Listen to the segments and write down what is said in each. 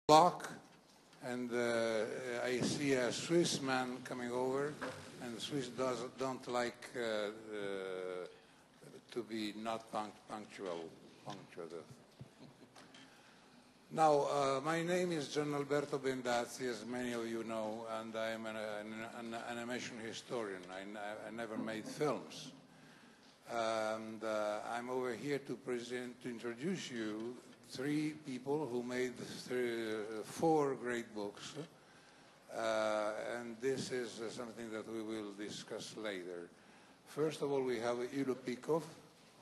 block, and I see a Swiss man coming over, and the Swiss don't like to be not punctual. Now, my name is Giannalberto Bendazzi, as many of you know, and I am an animation historian. I never made films. And I'm over here to introduce you three people who made four great books. And this is something that we will discuss later. First of all, we have Ülo Pikkov,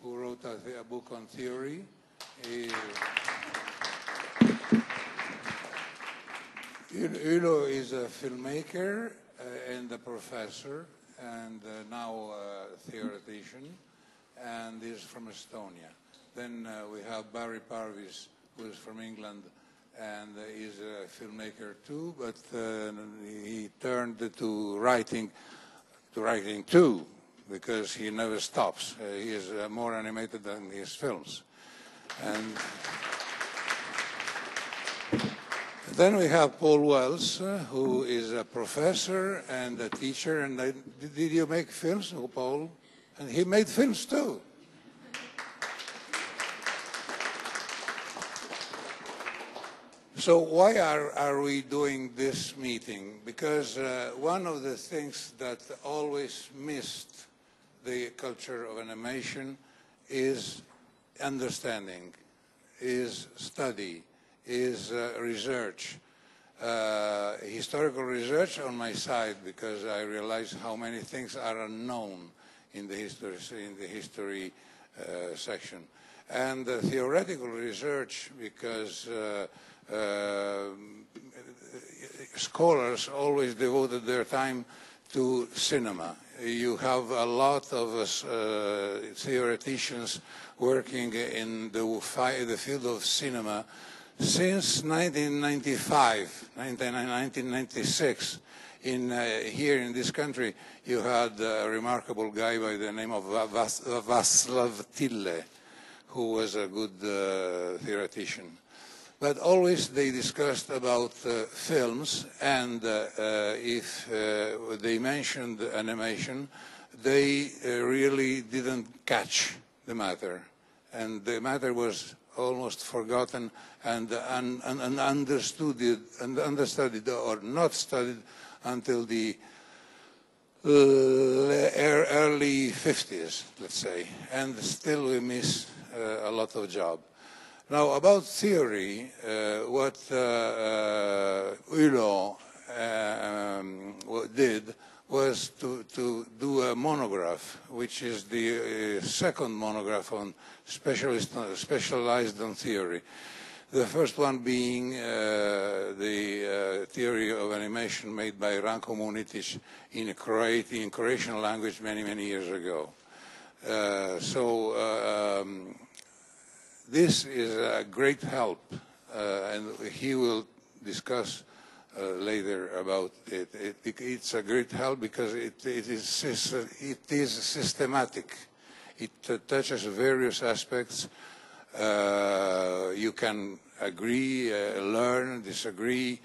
who wrote a book on theory. Ülo is a filmmaker and a professor, and now a theoretician, and is from Estonia. Then we have Barry Purves, who is from England, and is a filmmaker too, but he turned to writing too, because he never stops. He is more animated than his films. And then we have Paul Wells, who is a professor and a teacher. And did you make films, Paul? And he made films too. So why are we doing this meeting? Because one of the things that always missed the culture of animation is understanding, is study, is research. Historical research on my side, because I realize how many things are unknown in the history section. And theoretical research, because scholars always devoted their time to cinema. You have a lot of theoreticians working in the field of cinema since 1995, 1996. Here in this country, you had a remarkable guy by the name of Václav Tille, who was a good theoretician. But always they discussed about films, and if they mentioned animation, they really didn't catch the matter. And the matter was almost forgotten and understudied or not studied until the early 50s, let's say. And still we miss a lot of job. Now, about theory, what Ülo did was to do a monograph, which is the second monograph on specialized on theory. The first one being the theory of animation made by Ranko Munitic in Croatian language many years ago. This is a great help, and he will discuss later about it. It's a great help because it is systematic. It touches various aspects. You can agree, learn, disagree,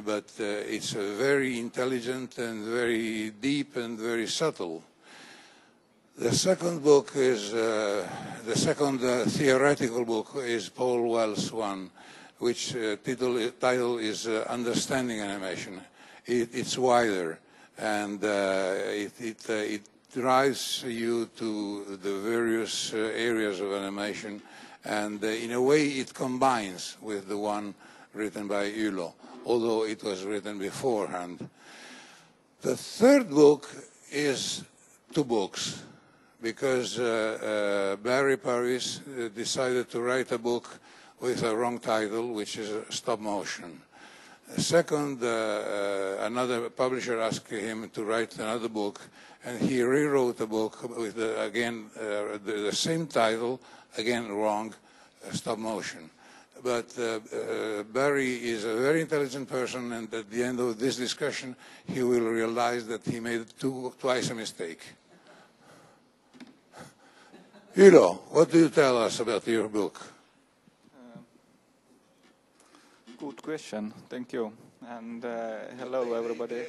but it's very intelligent and very deep and very subtle. The second book is, the second theoretical book is Paul Wells' one, which title is Understanding Animation. It's wider, and it drives you to the various areas of animation, and in a way it combines with the one written by Ülo, although it was written beforehand. The third book is two books, because Barry Purves decided to write a book with a wrong title, which is Stop Motion. Second, another publisher asked him to write another book, and he rewrote the book with, again, the same title, again wrong, Stop Motion. But Barry is a very intelligent person, and at the end of this discussion, he will realize that he made twice a mistake. Ülo, what do you tell us about your book? Good question. Thank you. And hello, everybody.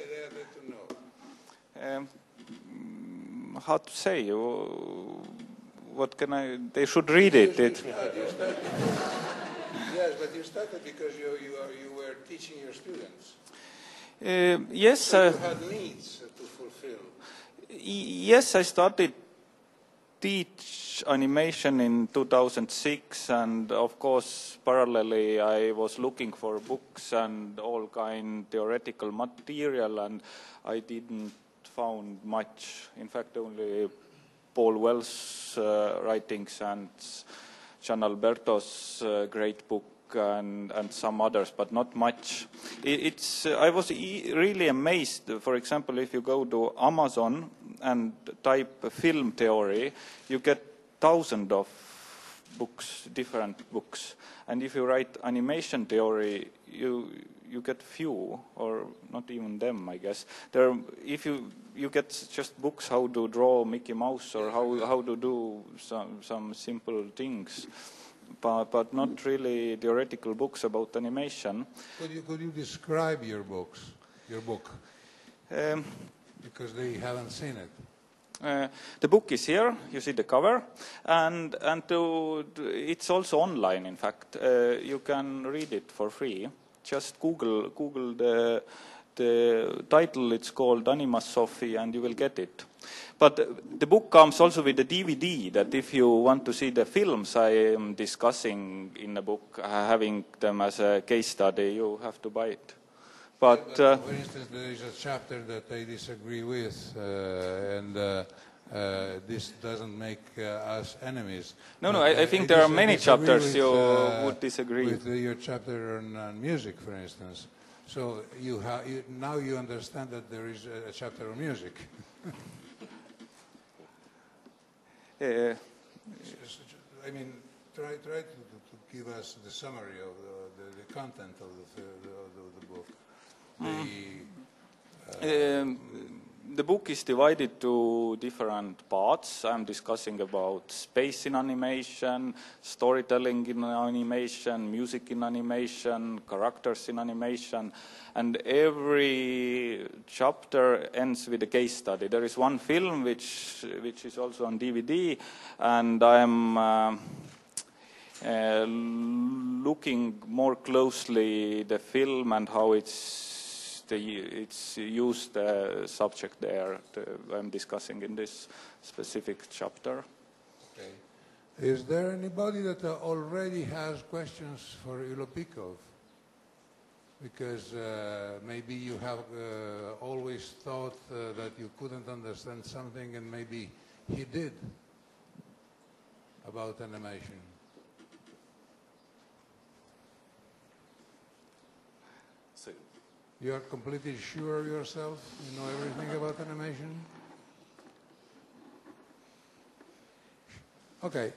How to say? What can I? They should read it. Yes, but you started because you were teaching your students. Yes. So you had needs to fulfill. Yes, I started teach animation in 2006, and of course, parallelly, I was looking for books and all kind theoretical material, and I didn't found much. In fact, only Paul Wells' writings and Giannalberto's great book and some others, but not much. I was really amazed. For example, if you go to Amazon and type film theory, you get thousands of books, different books. And if you write animation theory, you get few, or not even them, I guess. If you get just books how to draw Mickey Mouse or how to do some simple things, but not really theoretical books about animation. Could you describe your book? Because they haven't seen it. The book is here. You see the cover, and it's also online. In fact, you can read it for free. Just Google the title. It's called Animasophy, and you will get it. But the book comes also with a DVD. That if you want to see the films I am discussing in the book, having them as a case study, you have to buy it. But for instance, there is a chapter that I disagree with, and this doesn't make us enemies. No, I think there are many chapters you would disagree with. Your chapter on music, for instance. So now you understand that there is a chapter on music. I mean, try to give us the summary of the content of the book. The book is divided to different parts. I'm discussing about space in animation, storytelling in animation, music in animation, characters in animation, and every chapter ends with a case study. There is one film which is also on DVD, and I'm looking more closely the film and how it's used subject there I'm discussing in this specific chapter. Okay. Is there anybody that already has questions for Ülo Pikkov? Because maybe you have always thought that you couldn't understand something, and maybe he did about animation. You are completely sure of yourself? You know everything about animation? Okay.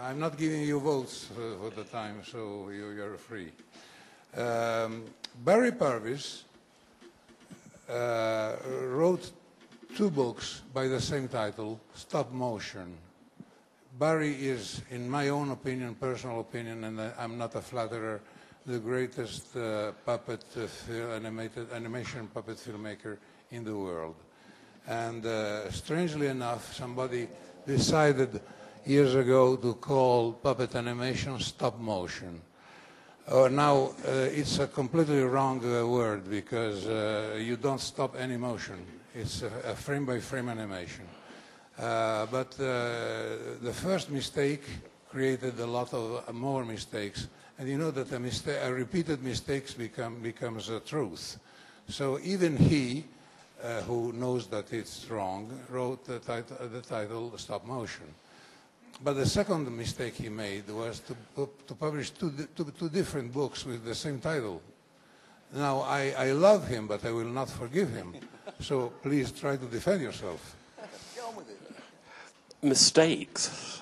I'm not giving you votes for the time, so you're free. Barry Purves wrote 2 books by the same title, Stop Motion. Barry is, in my own opinion, personal opinion, and I'm not a flatterer, the greatest animation puppet filmmaker in the world. And strangely enough, somebody decided years ago to call puppet animation stop motion. Now, it's a completely wrong word, because you don't stop any motion. It's a frame-by-frame animation. But the first mistake created a lot of more mistakes. And you know that a repeated mistakes becomes a truth. So even he, who knows that it's wrong, wrote the title Stop Motion. But the second mistake he made was to publish two different books with the same title. Now, I love him, but I will not forgive him. So please try to defend yourself. Mistakes.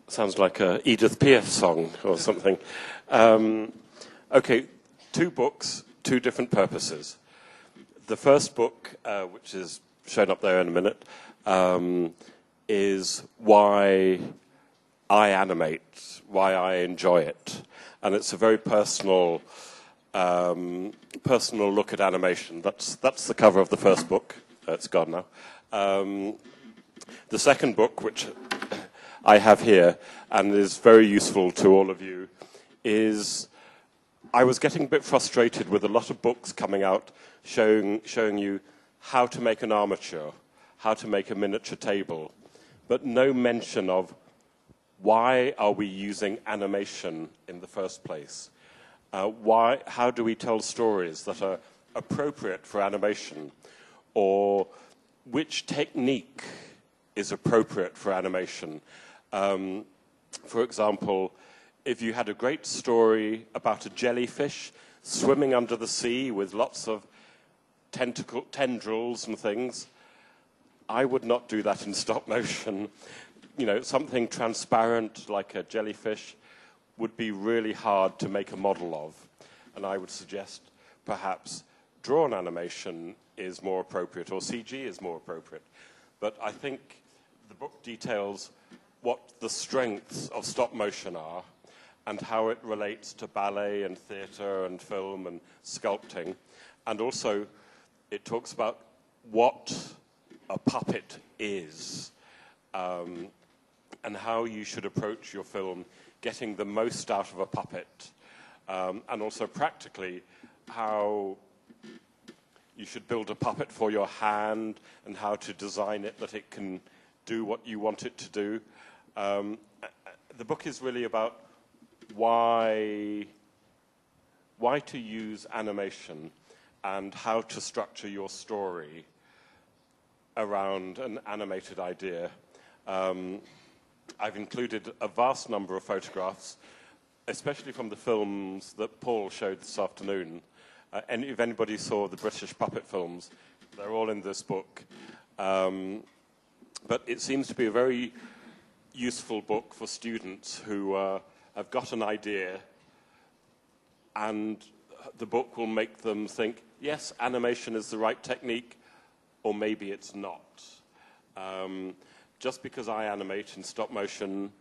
Sounds like a Edith Piaf song or something. Okay, 2 books, 2 different purposes. The first book, which is shown up there in a minute, is why I animate, why I enjoy it. And it's a very personal look at animation. That's the cover of the first book. It's gone now. The second book, which I have here and is very useful to all of you, is I was getting a bit frustrated with a lot of books coming out showing you how to make an armature, how to make a miniature table, but no mention of why are we using animation in the first place? How do we tell stories that are appropriate for animation? Or which technique is appropriate for animation? For example, if you had a great story about a jellyfish swimming under the sea with lots of tendrils and things, I would not do that in stop motion. You know, something transparent like a jellyfish would be really hard to make a model of. And I would suggest perhaps drawn animation is more appropriate, or CG is more appropriate. But I think the book details what the strengths of stop motion are and how it relates to ballet and theatre and film and sculpting. And also it talks about what a puppet is and how you should approach your film getting the most out of a puppet, and also practically how you should build a puppet for your hand and how to design it that it can do what you want it to do. The book is really about why to use animation and how to structure your story around an animated idea. I've included a vast number of photographs, especially from the films that Paul showed this afternoon. If anybody saw the British puppet films, they're all in this book. But it seems to be a very useful book for students who have got an idea, and the book will make them think, yes, animation is the right technique, or maybe it's not. Just because I animate in stop motion,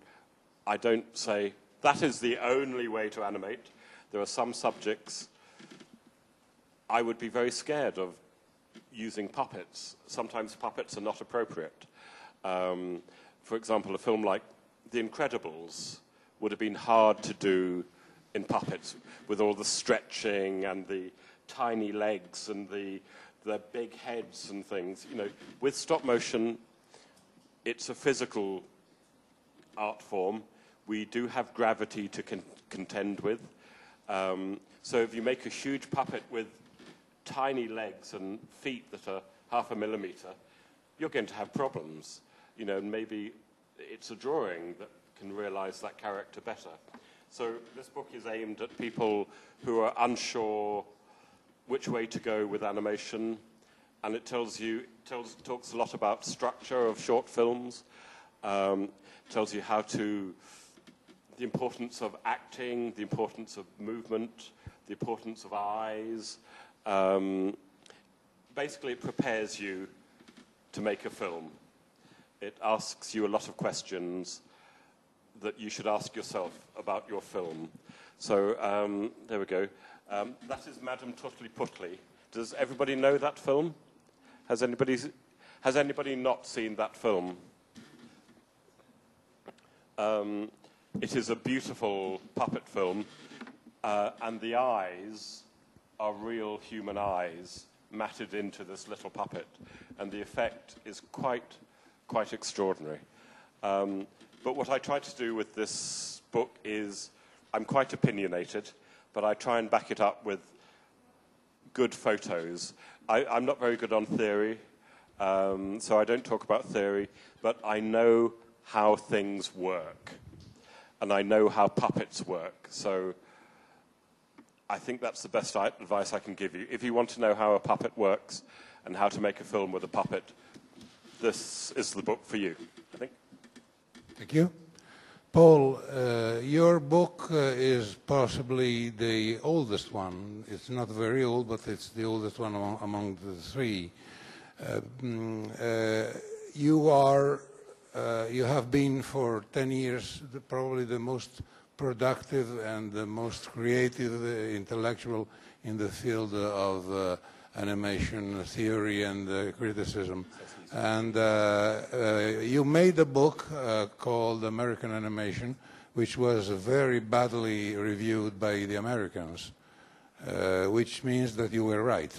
I don't say, that is the only way to animate. There are some subjects I would be very scared of using puppets. Sometimes puppets are not appropriate. For example, a film like The Incredibles would have been hard to do in puppets with all the stretching and the tiny legs and the big heads and things. You know, with stop motion, it's a physical art form. We do have gravity to contend with. So if you make a huge puppet with tiny legs and feet that are 0.5 millimeter, you're going to have problems. You know, maybe it's a drawing that can realize that character better. So this book is aimed at people who are unsure which way to go with animation, and it talks a lot about structure of short films, tells you the importance of acting, the importance of movement, the importance of eyes. Basically, it prepares you to make a film. It asks you a lot of questions that you should ask yourself about your film. So there we go. That is Madame Tuttly Puttly. Does everybody know that film? Has anybody not seen that film? It is a beautiful puppet film, and the eyes are real human eyes matted into this little puppet, and the effect is quite extraordinary. But what I try to do with this book is, I'm quite opinionated, but I try and back it up with good photos. I'm not very good on theory, so I don't talk about theory, but I know how things work, and I know how puppets work. So I think that's the best advice I can give you. If you want to know how a puppet works and how to make a film with a puppet, this is the book for you, I think. Thank you. Paul, your book is possibly the oldest one. It's not very old, but it's the oldest one among the three. You are you have been for 10 years probably the most productive and the most creative intellectual in the field of animation theory and criticism. And you made a book called American Animation, which was very badly reviewed by the Americans, which means that you were right.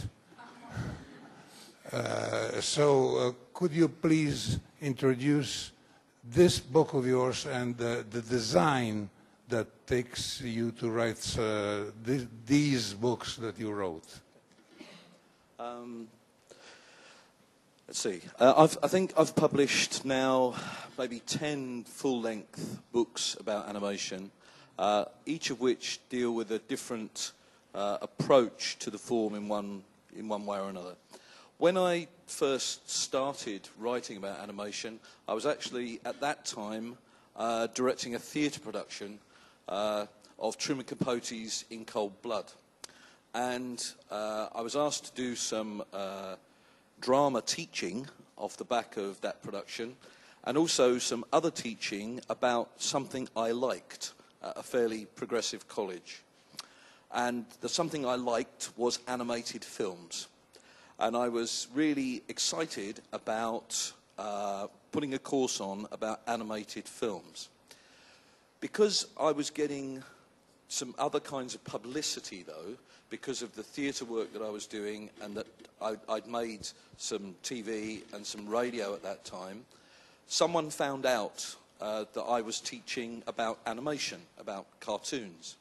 So could you please introduce this book of yours and the design that takes you to write these books that you wrote? Let's see. I think I've published now maybe 10 full-length books about animation, each of which deal with a different approach to the form in one way or another. When I first started writing about animation, I was actually, at that time, directing a theatre production of Truman Capote's In Cold Blood. And I was asked to do some drama teaching off the back of that production, and also some other teaching about something I liked at a fairly progressive college. And the something I liked was animated films. And I was really excited about putting a course on about animated films. Because I was getting some other kinds of publicity, though, because of the theatre work that I was doing, and that I'd made some TV and some radio at that time, someone found out that I was teaching about animation, about cartoons.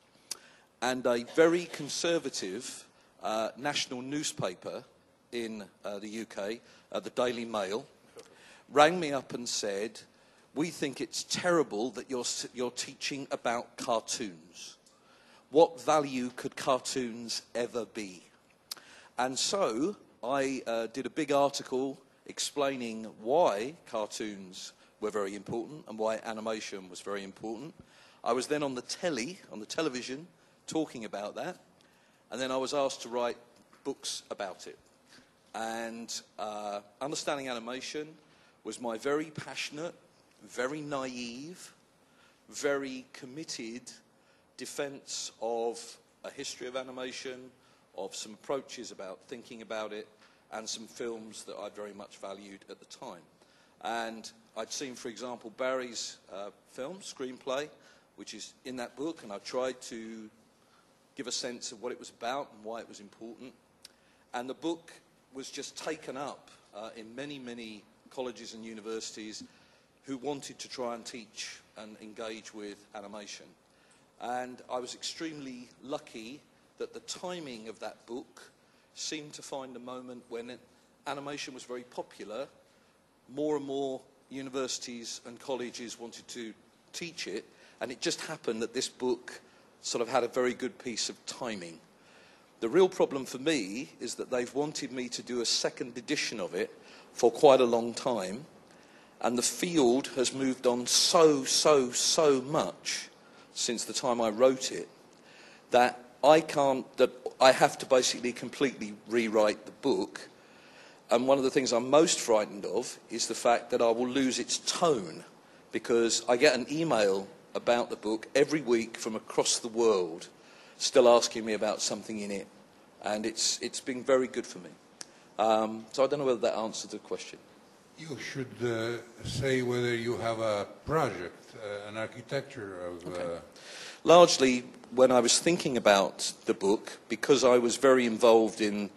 And a very conservative national newspaper in the UK, the Daily Mail, rang me up and said, "We think it's terrible that you're teaching about cartoons. What value could cartoons ever be?" And so I did a big article explaining why cartoons were very important and why animation was very important. I was then on the television, talking about that, and then I was asked to write books about it. And Understanding Animation was my very passionate, very naive, very committed defense of a history of animation, of some approaches about thinking about it, and some films that I very much valued at the time. And I'd seen, for example, Barry's film, Screenplay, which is in that book, and I tried to give a sense of what it was about and why it was important. And the book was just taken up in many, many colleges and universities who wanted to try and teach and engage with animation. And I was extremely lucky that the timing of that book seemed to find a moment when animation was very popular. More and more universities and colleges wanted to teach it, and it just happened that this book sort of had a very good piece of timing. The real problem for me is that they've wanted me to do a second edition of it for quite a long time, and the field has moved on so much since the time I wrote it that I have to basically completely rewrite the book. And one of the things I'm most frightened of is the fact that I will lose its tone, because I get an email about the book every week from across the world still asking me about something in it, and it's been very good for me. So I don't know whether that answers the question. You should say whether you have a project, an architecture of... Okay. Largely, when I was thinking about the book, because I was very involved in,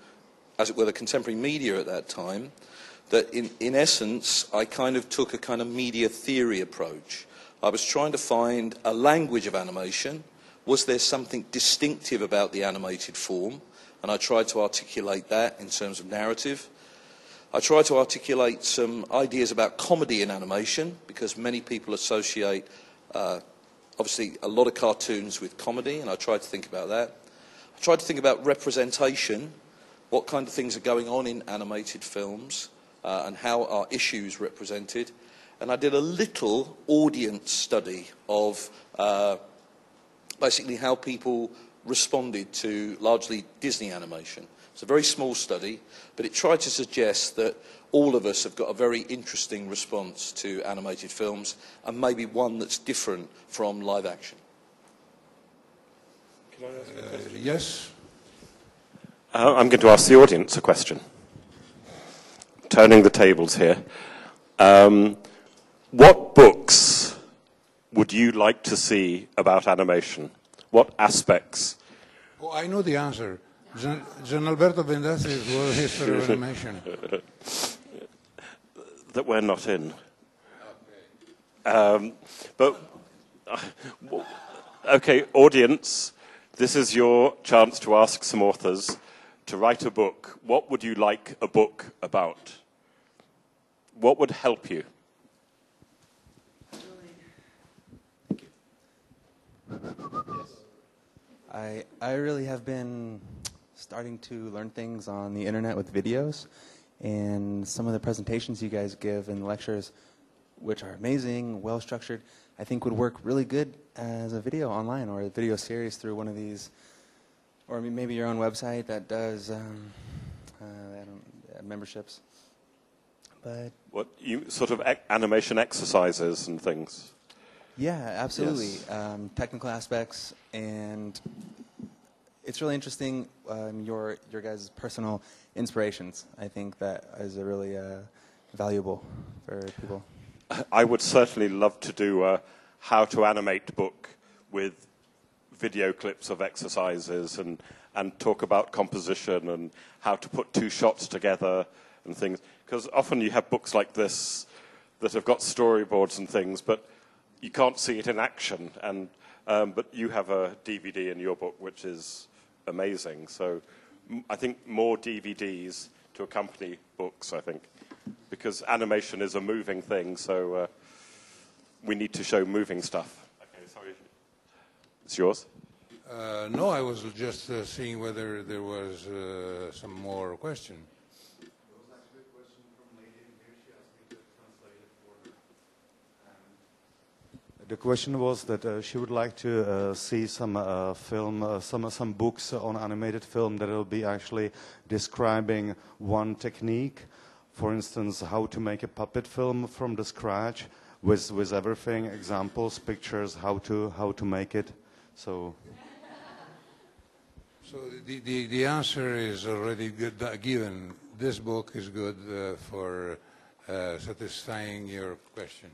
as it were, the contemporary media at that time, that in essence, I kind of took a kind of media theory approach. I was trying to find a language of animation. Was there something distinctive about the animated form? And I tried to articulate that in terms of narrative. I tried to articulate some ideas about comedy in animation, because many people associate, obviously, a lot of cartoons with comedy, and I tried to think about that. I tried to think about representation, what kind of things are going on in animated films, and how are issues represented. And I did a little audience study of basically how people responded to largely Disney animation. It's a very small study, but it tried to suggest that all of us have got a very interesting response to animated films, and maybe one that's different from live action. Can I ask a question? Yes? I'm going to ask the audience a question. Turning the tables here. What books would you like to see about animation? What aspects? Oh, I know the answer. Giannalberto Bendazzi's World History of Animation. That we're not in. Okay. Okay, audience, this is your chance to ask some authors to write a book. What would you like a book about? What would help you? I really have been starting to learn things on the internet with videos, and some of the presentations you guys give and lectures, which are amazing, well structured, I think would work really good as a video online or a video series through one of these, or maybe your own website that does memberships. But what you sort of animation exercises and things? Yeah, absolutely. Yes. Technical aspects, and it's really interesting. Your guys' personal inspirations. I think that is a really valuable for people. I would certainly love to do a how to animate book with video clips of exercises and talk about composition and how to put two shots together and things. Because often you have books like this that have got storyboards and things, but you can't see it in action. And but you have a DVD in your book, which is amazing. So I think more DVDs to accompany books, I think, because animation is a moving thing, so we need to show moving stuff. Okay, sorry. It's yours? No, I was just seeing whether there was some more question. There was actually a question from a lady in here. She asked me to translate it for her. The question was that she would like to see some some books on animated film that will be actually describing one technique. For instance, how to make a puppet film from the scratch with everything, examples, pictures, how to make it. So the answer is already given. This book is good for satisfying your question.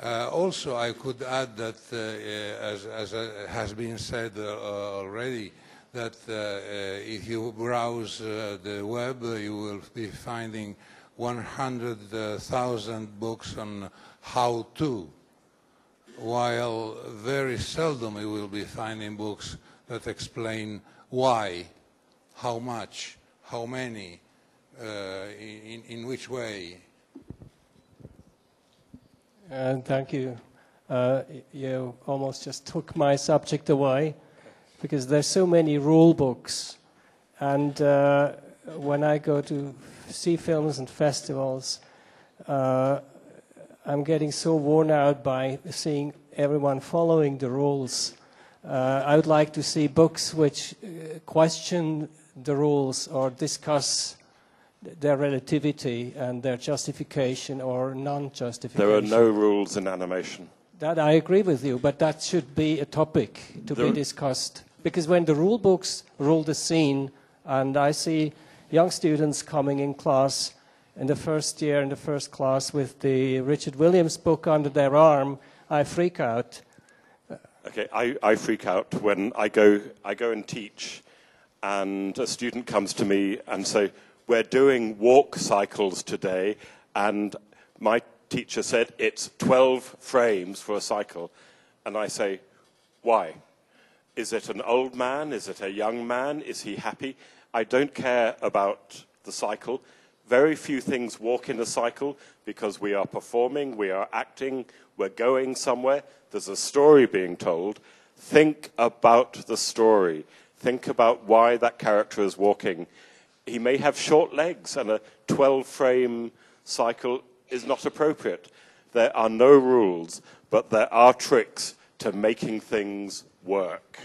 Also, I could add that, as has been said already, that if you browse the web, you will be finding 100,000 books on how to, while very seldom you will be finding books that explain why, how much, how many, in which way. Thank you. You almost just took my subject away, because there's so many rule books, and when I go to see films and festivals, I'm getting so worn out by seeing everyone following the rules. I would like to see books which question the rules or discuss their relativity and their justification or non-justification. There are no rules in animation. That I agree with you, but that should be a topic to be discussed. Because when the rule books rule the scene, and I see young students coming in class in the first year, in the first class, with the Richard Williams book under their arm, I freak out. Okay, I freak out when I go and teach, and a student comes to me and say, "We're doing walk cycles today," and my teacher said it's 12 frames for a cycle, and I say, "Why? Is it an old man? Is it a young man? Is he happy?" I don't care about the cycle. Very few things walk in a cycle because we are performing, we are acting, we're going somewhere. There's a story being told. Think about the story. Think about why that character is walking. He may have short legs, and a 12-frame cycle is not appropriate. There are no rules, but there are tricks to making things work.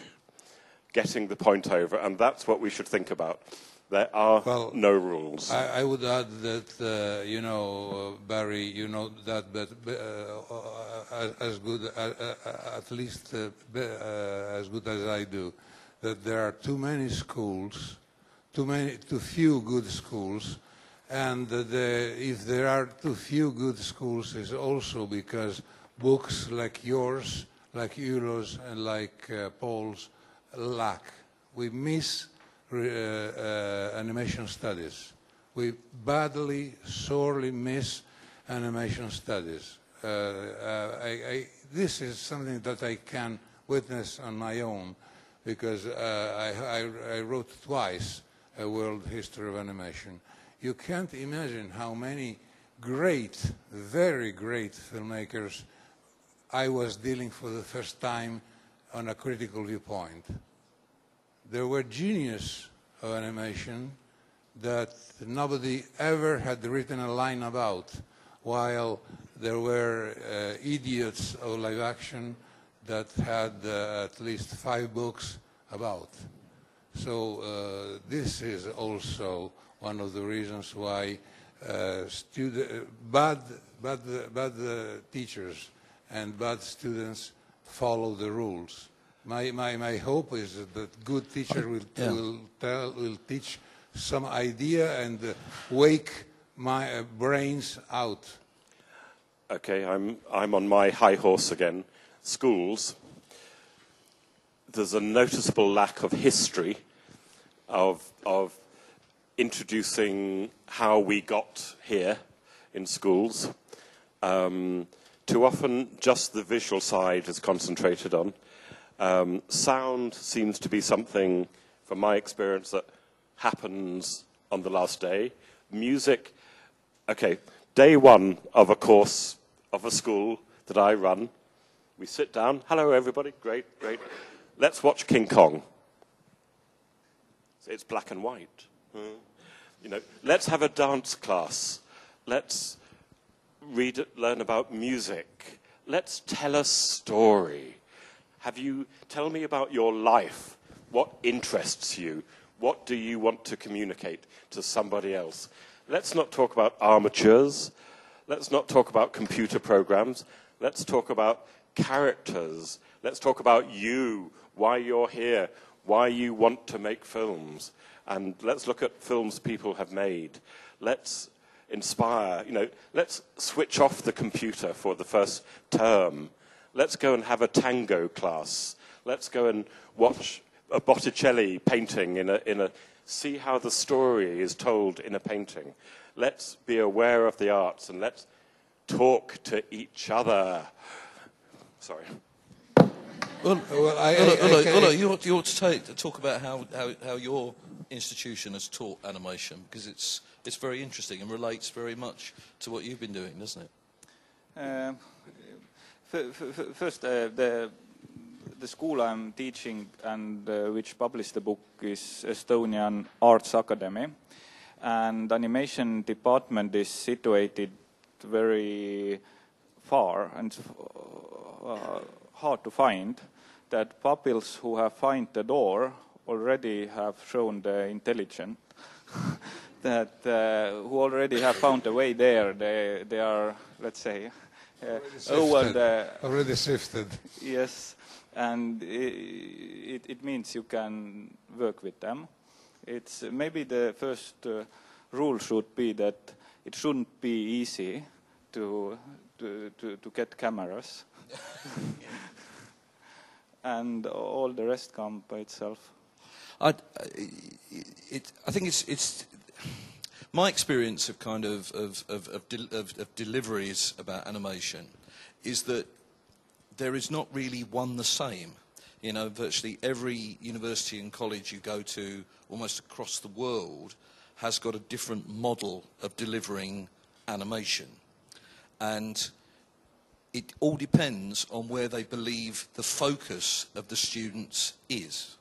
getting the point over, and that's what we should think about. There are no rules. I would add that, you know, Barry, you know that, but as good, at least as good as I do, that there are too many schools, too few good schools, and if there are too few good schools, it's also because books like yours, like Ülo's, and like Paul's lack. We miss animation studies. We badly, sorely miss animation studies. This is something that I can witness on my own, because I wrote twice a world history of animation. You can't imagine how many great, very great filmmakers I was dealing for the first time on a critical viewpoint. There were genius of animation that nobody ever had written a line about, while there were idiots of live action that had at least 5 books about. So this is also one of the reasons why bad teachers and bad students follow the rules. My hope is that good teacher will teach some idea and wake my brains out. Okay, I'm on my high horse again. Schools. There's a noticeable lack of history of introducing how we got here in schools. Too often, just the visual side is concentrated on. Sound seems to be something, from my experience, that happens on the last day. Music, okay, day one of a course of a school that I run, we sit down, hello everybody, great. Let's watch King Kong. It's black and white. You know, let's have a dance class. Let's learn about music. Let's tell a story. Tell me about your life. What interests you? What do you want to communicate to somebody else? Let's not talk about armatures. Let's not talk about computer programs. Let's talk about characters. Let's talk about you, why you're here, why you want to make films. And let's look at films people have made. Let's inspire, you know, let's switch off the computer for the first term. Let's go and have a tango class. Let's go and watch a Botticelli painting see how the story is told in a painting. Let's be aware of the arts and let's talk to each other. Sorry. Ulo, you ought to talk about how your institution has taught animation, because it's very interesting and relates very much to what you've been doing, doesn't it? First, the school I'm teaching and which published the book is Estonian Arts Academy, and animation department is situated very far and hard to find. That pupils who have found the door already have shown the intelligent that who already have found a way there. They are, let's say, already sifted. Yes, and it means you can work with them. It's maybe the first rule should be that it shouldn't be easy to get cameras, and all the rest come by itself. I think it's my experience of kind of deliveries about animation is that there is not really one the same. You know, virtually every university and college you go to almost across the world has got a different model of delivering animation. And it all depends on where they believe the focus of the students is.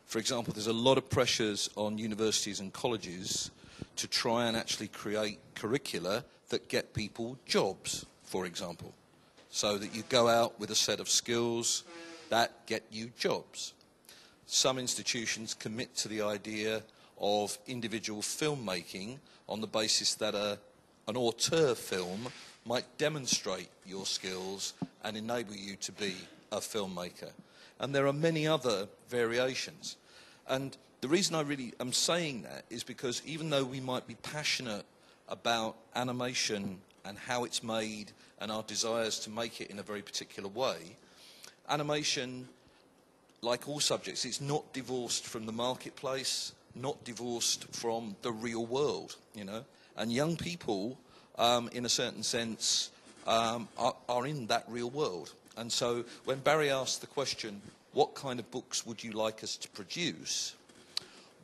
For example, there's a lot of pressures on universities and colleges to try and actually create curricula that get people jobs, for example. So that you go out with a set of skills that get you jobs. some institutions commit to the idea of individual filmmaking on the basis that an auteur film might demonstrate your skills and enable you to be a filmmaker. And there are many other variations. And the reason I really am saying that is because even though we might be passionate about animation and how it's made and our desires to make it in a very particular way, animation, like all subjects, it's not divorced from the marketplace, not divorced from the real world, you know. And young people, in a certain sense, are in that real world. And so when Barry asked the question, what kind of books would you like us to produce?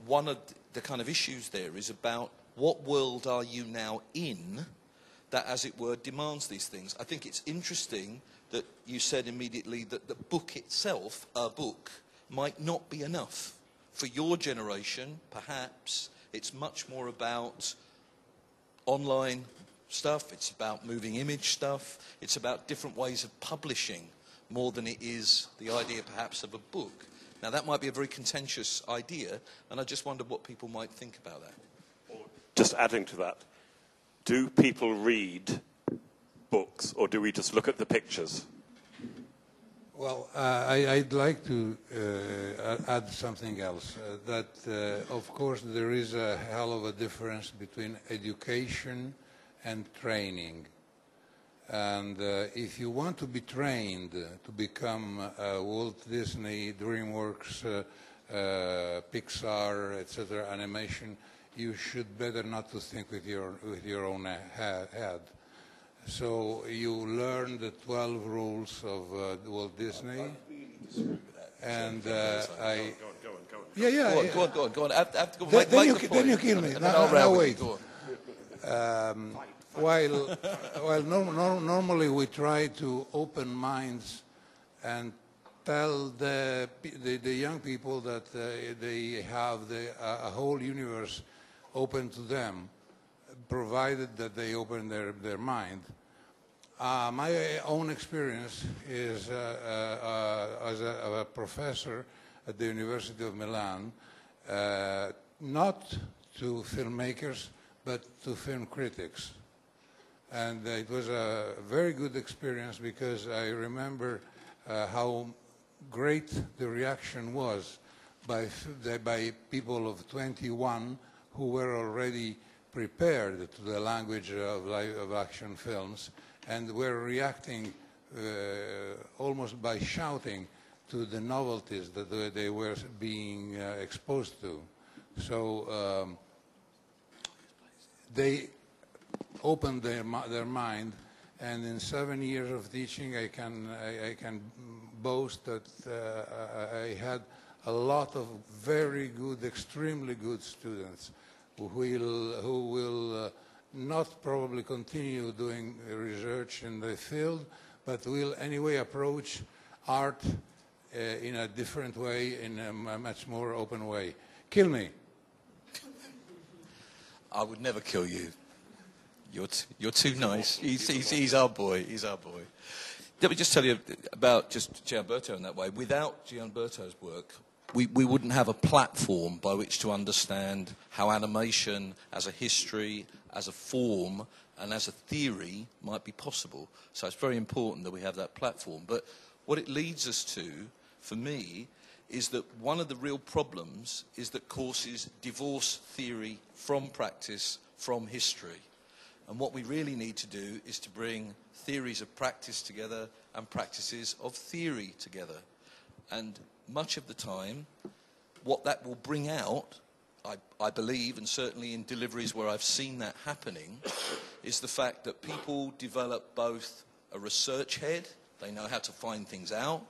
One of the kind of issues there is about what world are you now in that, as it were, demands these things. I think it's interesting that you said immediately that the book itself, a book, might not be enough. For your generation, perhaps, it's much more about online stuff, it's about moving image stuff, it's about different ways of publishing more than it is the idea perhaps of a book. Now that might be a very contentious idea, and I just wondered what people might think about that. Just adding to that, do people read books or do we just look at the pictures? Well, I'd like to add something else. Of course, there is a hell of a difference between education and training. And if you want to be trained to become Walt Disney, DreamWorks, Pixar, etc., animation, you should better not to think with your own head. So you learn the 12 rules of Walt Disney. And I... Go on. Go on. Then you kill me. Now wait. While normally we try to open minds and tell the young people that they have a whole universe open to them, provided that they open their mind. My own experience is as a professor at the University of Milan, not to filmmakers, but to film critics. And it was a very good experience because I remember how great the reaction was by people of 21 who were already prepared to the language of live action films and were reacting almost by shouting to the novelties that they were being exposed to. So they opened their mind, and in 7 years of teaching, I can boast that I had a lot of very good, extremely good students who will not probably continue doing research in the field, but will anyway approach art in a different way, in a much more open way. Kill me. I would never kill you. You're too nice. He's our boy. He's our boy. Let me just tell you about just Giannalberto in that way. Without Giannalberto's work, we wouldn't have a platform by which to understand how animation as a history, as a form, and as a theory might be possible. So it's very important that we have that platform. But what it leads us to, for me, is that one of the real problems is that courses divorce theory from practice, from history. And what we really need to do is to bring theories of practice together and practices of theory together. And much of the time, what that will bring out, I believe, and certainly in deliveries where I've seen that happening, is the fact that people develop both a research head, they know how to find things out,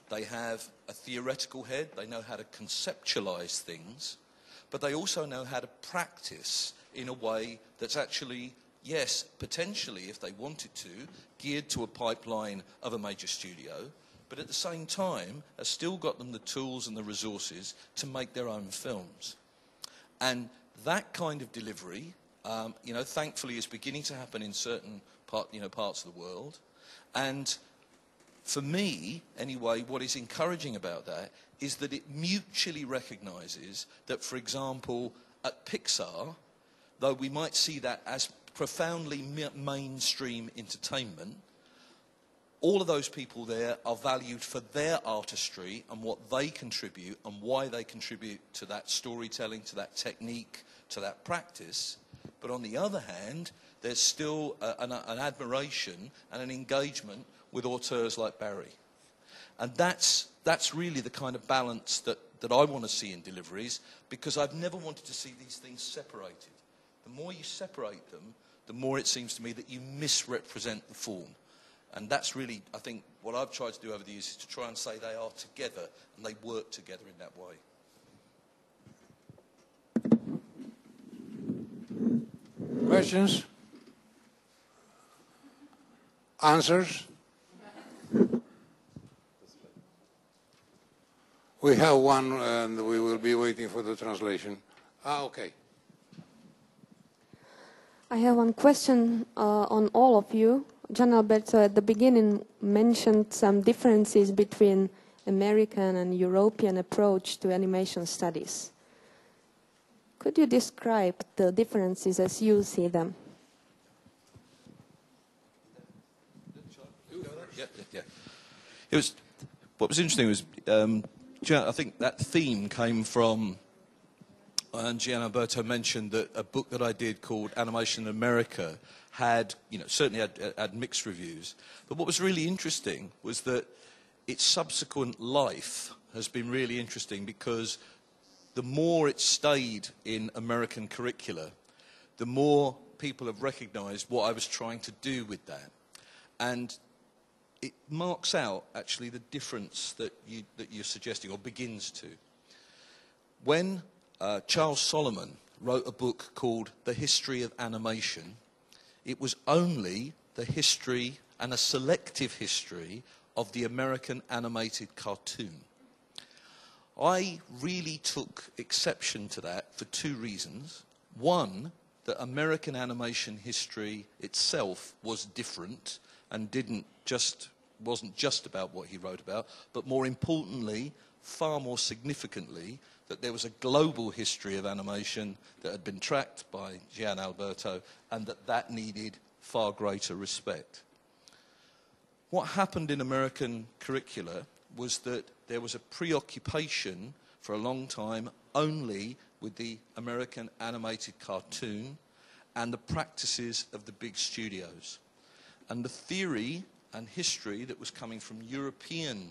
they have a theoretical head, they know how to conceptualize things, but they also know how to practice in a way that's actually, yes, potentially, if they wanted to, geared to a pipeline of a major studio, but at the same time has still got them the tools and the resources to make their own films. And that kind of delivery, thankfully is beginning to happen in certain parts of the world. And for me, anyway, what is encouraging about that is that it mutually recognises that, for example, at Pixar, though we might see that as profoundly mainstream entertainment, all of those people there are valued for their artistry and what they contribute and why they contribute to that storytelling, to that technique, to that practice. But on the other hand, there's still an admiration and an engagement with auteurs like Barry. And that's really the kind of balance that I want to see in deliveries, because I've never wanted to see these things separated. The more you separate them, the more it seems to me that you misrepresent the form. And that's really, I think, what I've tried to do over the years, is to try and say they are together and they work together in that way. Questions? Answers? We have one, and we will be waiting for the translation. Okay. I have one question on all of you. Giannalberto at the beginning mentioned some differences between American and European approach to animation studies. Could you describe the differences as you see them? Yeah. What was interesting was, I think that theme came from, and Giannalberto mentioned that a book that I did called Animation in America had, certainly had mixed reviews. But what was really interesting was that its subsequent life has been really interesting, because the more it stayed in American curricula, the more people have recognised what I was trying to do with that. And it marks out, actually, the difference that you're suggesting, or begins to. When Charles Solomon wrote a book called The History of Animation, it was only the history, and a selective history, of the American animated cartoon. I really took exception to that for two reasons. One, that American animation history itself was different and wasn't just about what he wrote about, but more importantly, far more significantly, that there was a global history of animation that had been tracked by Giannalberto, and that needed far greater respect. What happened in American curricula was that there was a preoccupation for a long time only with the American animated cartoon and the practices of the big studios. And the theory and history that was coming from European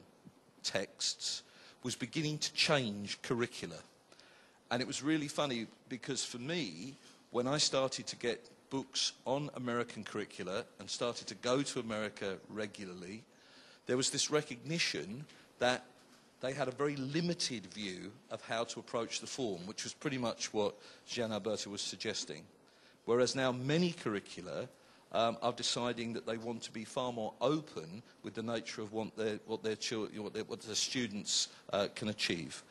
texts was beginning to change curricula. And it was really funny, because for me, when I started to get books on American curricula and started to go to America regularly, there was this recognition that they had a very limited view of how to approach the form, which was pretty much what Giannalberto was suggesting. Whereas now many curricula are deciding that they want to be far more open with the nature of what their students can achieve.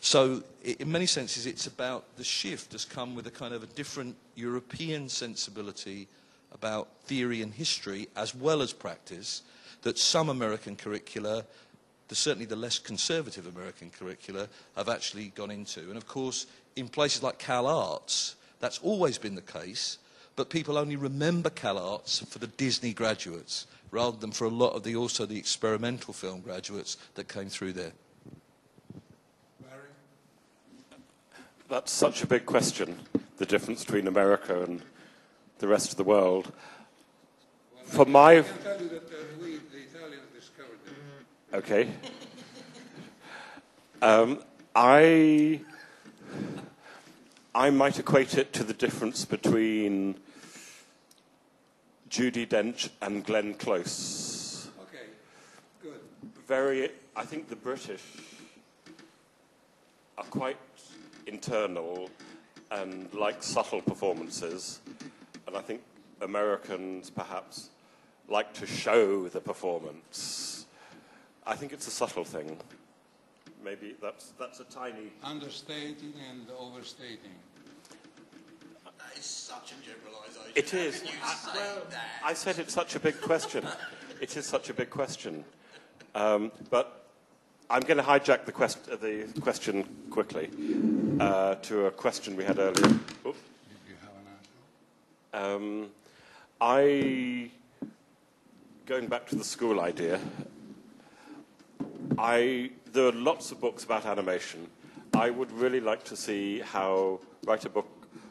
So in many senses, it's about, the shift has come with a kind of a different European sensibility about theory and history as well as practice, that some American curricula, certainly the less conservative American curricula, have actually gone into. And of course, in places like Cal Arts, that's always been the case, but people only remember Cal Arts for the Disney graduates, rather than for a lot of also the experimental film graduates that came through there. Barry? That's such a big question, the difference between America and the rest of the world. Well, I can tell you that we, the Italians, discovered it. Okay. I might equate it to the difference between Judi Dench and Glenn Close. Okay, good. I think the British are quite internal and like subtle performances, and I think Americans perhaps like to show the performance. I think it's a subtle thing. Maybe that's a tiny... Understating and overstating. That is such a generalisation. It is. That? I said it's such a big question. It is such a big question. But I'm going to hijack the question quickly to a question we had earlier. Oops. Did you have an answer? Going back to the school idea, there are lots of books about animation. I would really like to write a book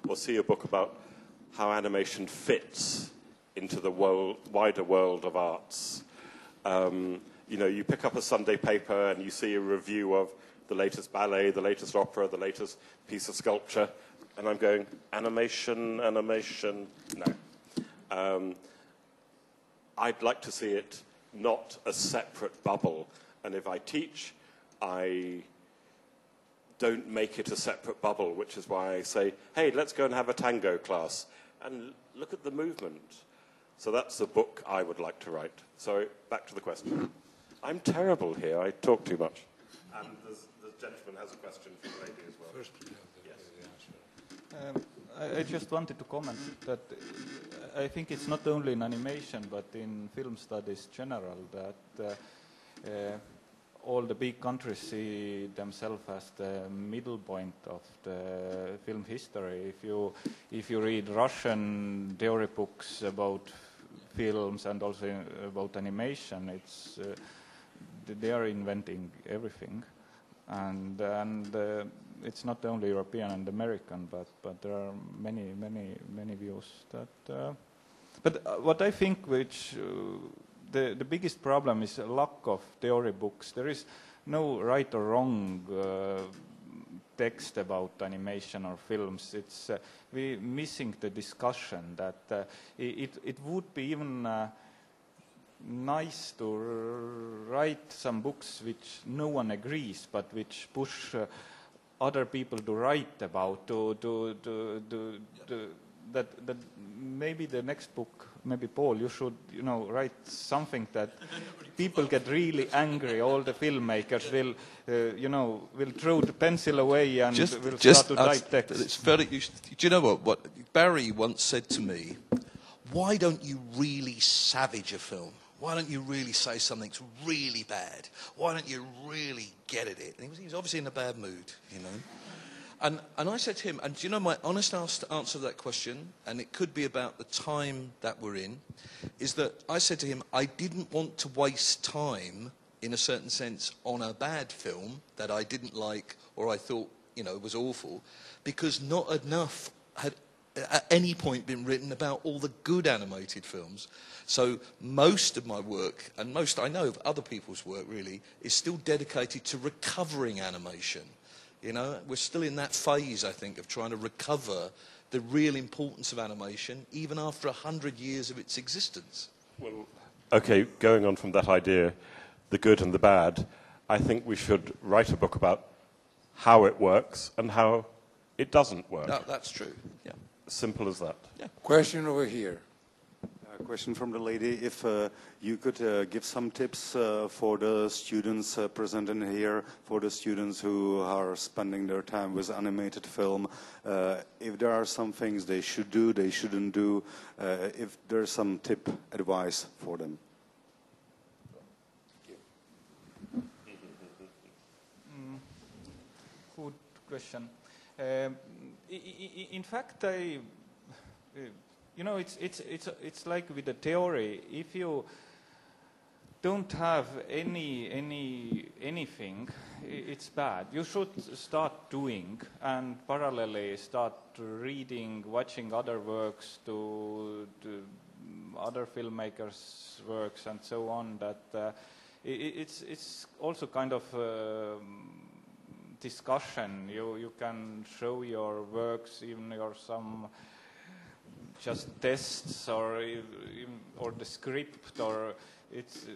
or see a book about how animation fits into the wider world of arts. You pick up a Sunday paper and you see a review of the latest ballet, the latest opera, the latest piece of sculpture, and I'm going, animation, no. I'd like to see it not a separate bubble, and if I teach, I don't make it a separate bubble, which is why I say, hey, let's go and have a tango class, and look at the movement. So that's the book I would like to write. So back to the question. I'm terrible here. I talk too much. And the gentleman has a question for the lady as well. First, yes. I just wanted to comment that I think it's not only in animation, but in film studies general, that all the big countries see themselves as the middle point of the film history. If you read Russian theory books about films and also about animation, it's they are inventing everything, and it's not only European and American, but there are many views that. But what I think, which the biggest problem is a lack of theory books. There is no right or wrong text about animation or films. It's we're missing the discussion that it would be even nice to write some books which no one agrees, but which push other people to write about. That maybe the next book, maybe Paul, you should write something that people get really angry. All the filmmakers will throw the pencil away and will start to type text. It's very. Do you know what Barry once said to me? Why don't you really savage a film? Why don't you really say something's really bad? Why don't you really get at it? And he was obviously in a bad mood, And I said to him, and do you know my honest answer to that question, and it could be about the time that we're in, is that I said to him, I didn't want to waste time, in a certain sense, on a bad film that I didn't like or I thought, was awful, because not enough had at any point been written about all the good animated films. So most of my work, and most I know of other people's work really, is still dedicated to recovering animation. We're still in that phase, I think, of trying to recover the real importance of animation, even after 100 years of its existence. Well, okay, going on from that idea, the good and the bad, I think we should write a book about how it works and how it doesn't work. No, that's true, yeah. Simple as that. Yeah. Question over here. Question from the lady. If you could give some tips for the students present in here, for the students who are spending their time with animated film, if there are some things they should do, they shouldn't do, if there's some advice for them. Good question. In fact, it's like with the theory. If you don't have anything, it's bad. You should start doing and parallelly start reading, watching other works, to other filmmakers' works and so on. That it's also kind of discussion. You can show your works, even your some just tests or the script, or it's.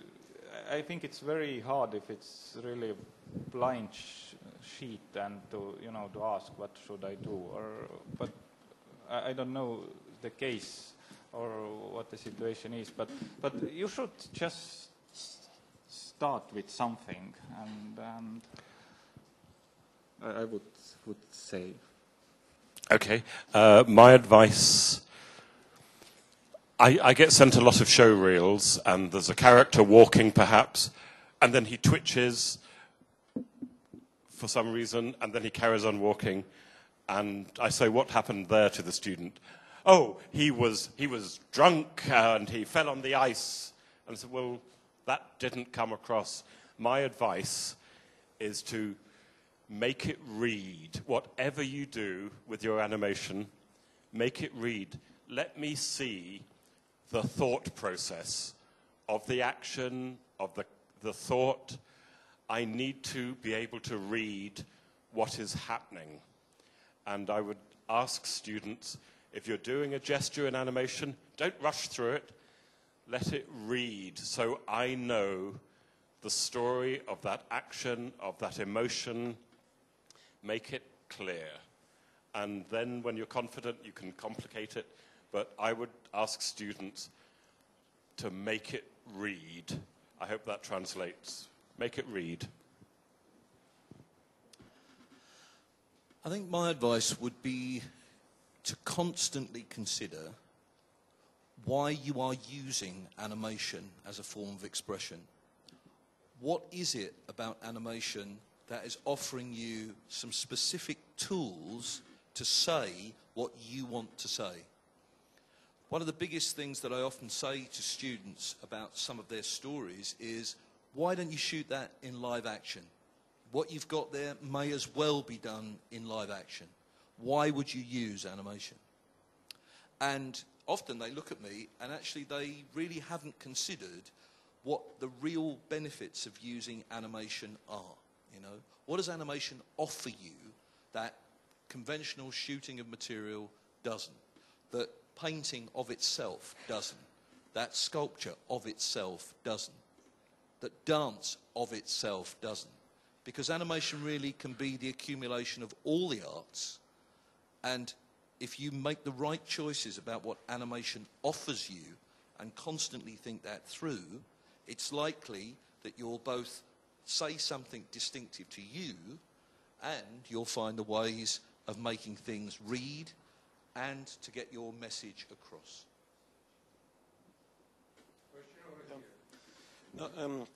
I think it's very hard if it's really a blank sheet and to ask what should I do, but I don't know the case or what the situation is, but you should just start with something, and I would say. Okay, my advice. I get sent a lot of show reels, and there's a character walking perhaps, and then he twitches, for some reason, and then he carries on walking. And I say, what happened there to the student? Oh, he was drunk and he fell on the ice. And I said, well, that didn't come across. My advice is to make it read. Whatever you do with your animation, make it read. Let me see the thought process of the action, of the thought. I need to be able to read what is happening. And I would ask students, if you're doing a gesture in animation, don't rush through it. Let it read so I know the story of that action, of that emotion. Make it clear. And then when you're confident, you can complicate it. But I would ask students to make it read. I hope that translates. Make it read. I think my advice would be to constantly consider why you are using animation as a form of expression. What is it about animation that is offering you some specific tools to say what you want to say? One of the biggest things that I often say to students about some of their stories is, why don't you shoot that in live action? What you've got there may as well be done in live action. Why would you use animation? And often they look at me and actually they really haven't considered what the real benefits of using animation are. You know, what does animation offer you that conventional shooting of material doesn't? That painting of itself doesn't? That sculpture of itself doesn't? That dance of itself doesn't? Because animation really can be the accumulation of all the arts, and if you make the right choices about what animation offers you and constantly think that through, it's likely that you'll both say something distinctive to you, and you'll find the ways of making things read and to get your message across. And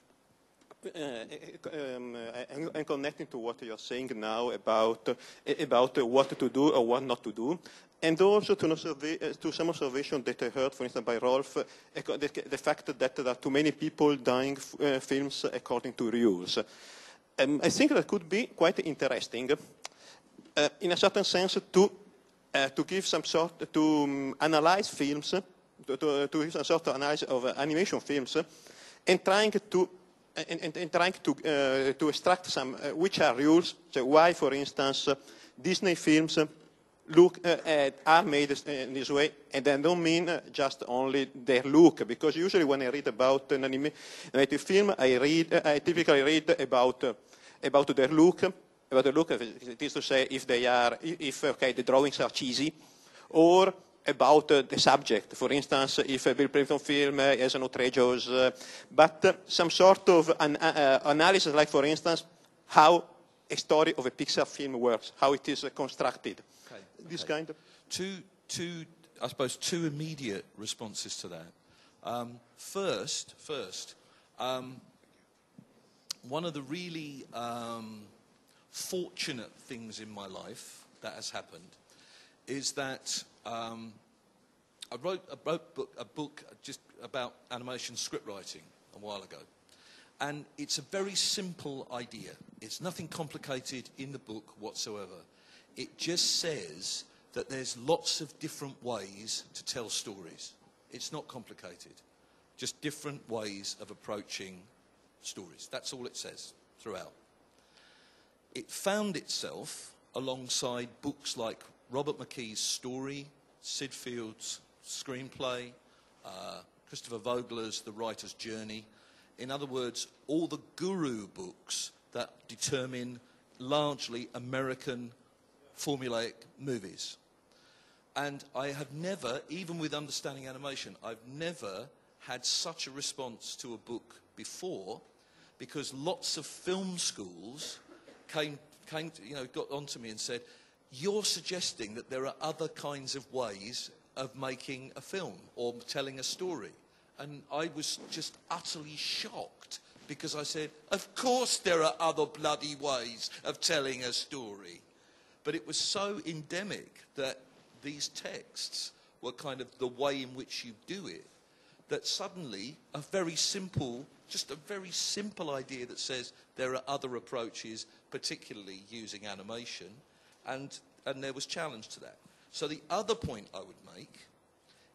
connecting to what you're saying now about what to do or what not to do, and also to some observation that I heard, for instance, by Rolf, the fact that there are too many people doing films according to rules. I think that could be quite interesting, in a certain sense, to give some sort, to analyze films, to give some sort of analysis of animation films, and trying to extract some which are rules. So why, for instance, Disney films are made in this way, and I don't mean just only their look, because usually when I read about an animated film, I typically read about their look. About the look, it is to say if the drawings are cheesy, or about the subject. For instance, if a Bill Plympton film has an outrageous, but some sort of analysis, like for instance, how a story of a Pixar film works, how it is constructed. Okay. This kind of I suppose, two immediate responses to that. First, one of the really fortunate things in my life that has happened is that I wrote a book just about animation scriptwriting a while ago. And it's a very simple idea. It's nothing complicated in the book whatsoever. It just says that there's lots of different ways to tell stories. It's not complicated. Just different ways of approaching stories. That's all it says throughout. It found itself alongside books like Robert McKee's Story, Sid Field's Screenplay, Christopher Vogler's The Writer's Journey. In other words, all the guru books that determine largely American formulaic movies. And I have never, even with understanding animation, I've never had such a response to a book before, because lots of film schools got onto me and said, you're suggesting that there are other kinds of ways of making a film or telling a story. And I was just utterly shocked because I said, of course there are other bloody ways of telling a story. But it was so endemic that these texts were kind of the way in which you do it, that suddenly a very simple idea that says there are other approaches, particularly using animation, and there was challenge to that. So the other point I would make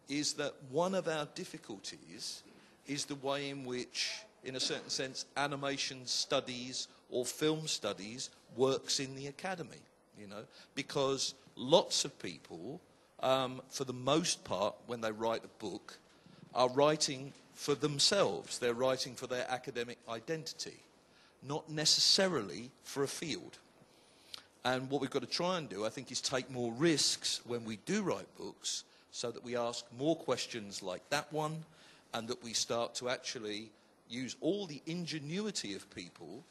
is that one of our difficulties is the way in which, in a certain sense, animation studies or film studies works in the academy, you know, because lots of people, for the most part, when they write a book, are writing for themselves. They're writing for their academic identity, not necessarily for a field. And what we've got to try and do, I think, is take more risks when we do write books, so that we ask more questions like that one, and that we start to actually use all the ingenuity of people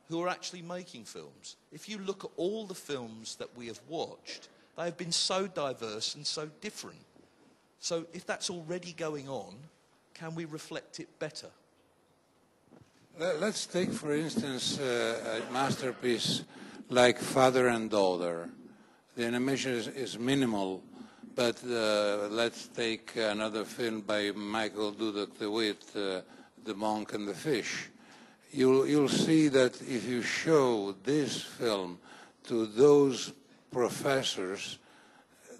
who are actually making films. If you look at all the films that we have watched, they have been so diverse and so different. So if that's already going on, can we reflect it better? Let's take, for instance, a masterpiece like Father and Daughter. The animation is minimal, but let's take another film by Michael Dudek de Wit, The Monk and the Fish. You'll see that if you show this film to those professors,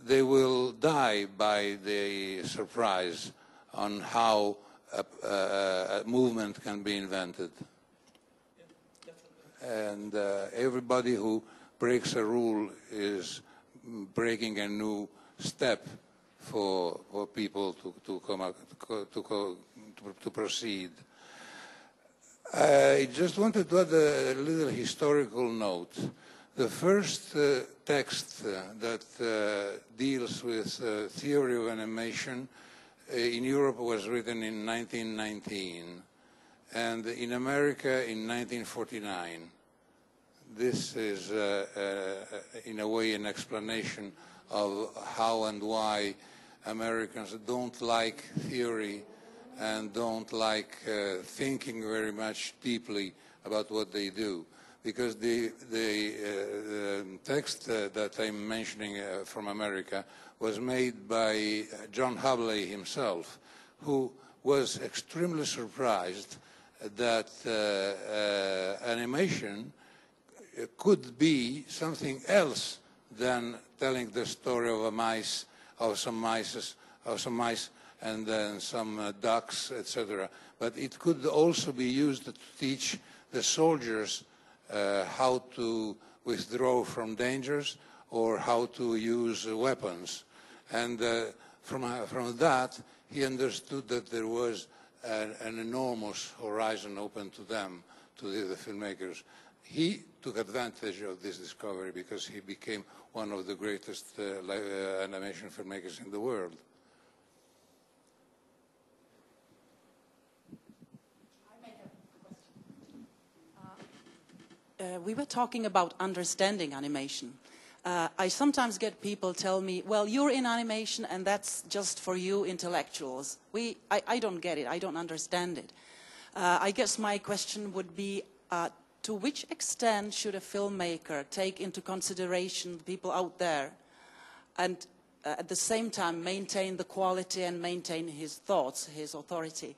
they will die by the surprise on how a movement can be invented. And everybody who breaks a rule is breaking a new step for people to proceed. I just wanted to add a little historical note. The first text that deals with theory of animation in Europe was written in 1919, and in America in 1949. This is, in a way, an explanation of how and why Americans don't like theory and don't like thinking very much deeply about what they do. Because the text that I'm mentioning from America was made by John Hubley himself, who was extremely surprised that animation could be something else than telling the story of a mice, of some mice, and then some ducks, etc. But it could also be used to teach the soldiers how to withdraw from dangers or how to use weapons. And from that, he understood that there was an enormous horizon open to them, to the filmmakers. He took advantage of this discovery because he became one of the greatest animation filmmakers in the world. We were talking about understanding animation. I sometimes get people tell me, well, you're in animation and that's just for you intellectuals. I don't get it. I don't understand it. I guess my question would be, to which extent should a filmmaker take into consideration the people out there and at the same time maintain the quality and maintain his thoughts, his authority?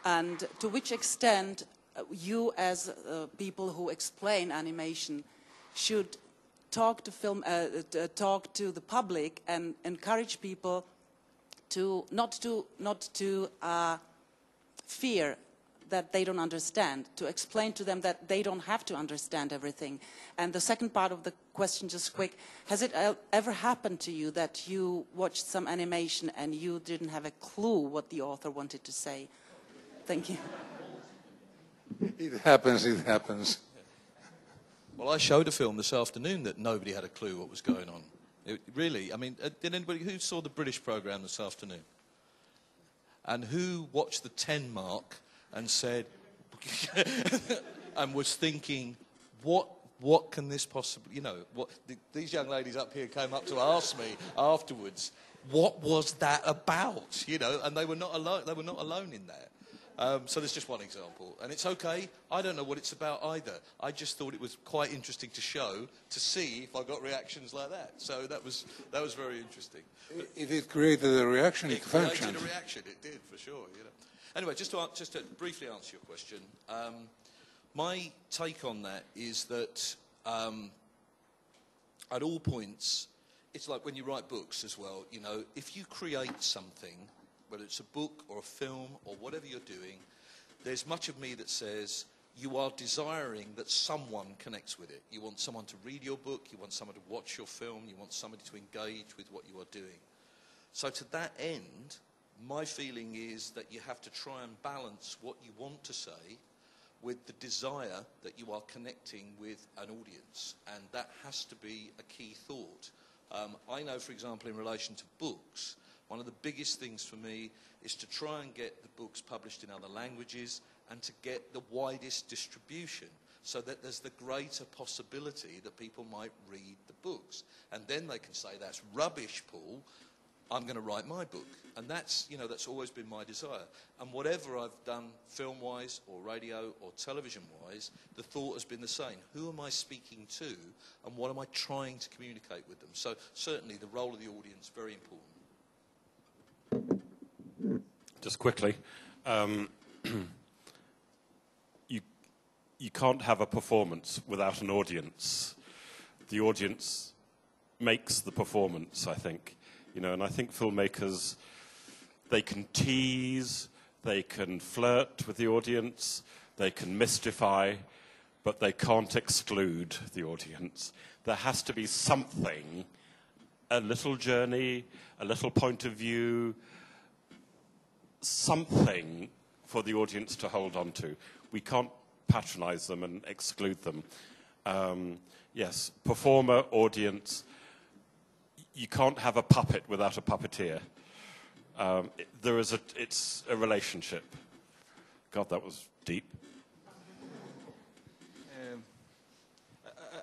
And to which extent you as people who explain animation should talk to the public and encourage people to not to fear that they don't understand, to explain to them that they don't have to understand everything. And the second part of the question, just quick, has it ever happened to you that you watched some animation and you didn't have a clue what the author wanted to say? Thank you. It happens, it happens. Well, I showed a film this afternoon that nobody had a clue what was going on. Really, I mean, did anybody, who saw the British programme this afternoon? And who watched the 10 mark and said, and was thinking, what can this possibly, you know, these young ladies up here came up to ask me afterwards, what was that about, you know, and they were not alone in that. So there's just one example. And it's okay. I don't know what it's about either. I just thought it was quite interesting to show, to see if I got reactions like that. So that was very interesting. If it created a reaction, it functioned. It created a reaction. It did, for sure. You know. Anyway, just to briefly answer your question, my take on that is that at all points, it's like when you write books as well, you know, if you create something, whether it's a book or a film or whatever you're doing, there's much of me that says you are desiring that someone connects with it. You want someone to read your book, you want someone to watch your film, you want somebody to engage with what you are doing. So to that end, my feeling is that you have to try and balance what you want to say with the desire that you are connecting with an audience, and that has to be a key thought. I know, for example, in relation to books, one of the biggest things for me is to try and get the books published in other languages and to get the widest distribution so that there's the greater possibility that people might read the books. And then they can say, that's rubbish, Paul, I'm going to write my book. And that's, you know, that's always been my desire. And whatever I've done film-wise or radio or television-wise, the thought has been the same. Who am I speaking to and what am I trying to communicate with them? So certainly the role of the audience, very important. Just quickly, you can't have a performance without an audience. The audience makes the performance, I think. You know, and I think filmmakers, they can tease, they can flirt with the audience, they can mystify, but they can't exclude the audience. There has to be something, a little journey, a little point of view, something for the audience to hold on to. We can't patronize them and exclude them. Yes, performer, audience. You can't have a puppet without a puppeteer. It's a relationship. God, that was deep.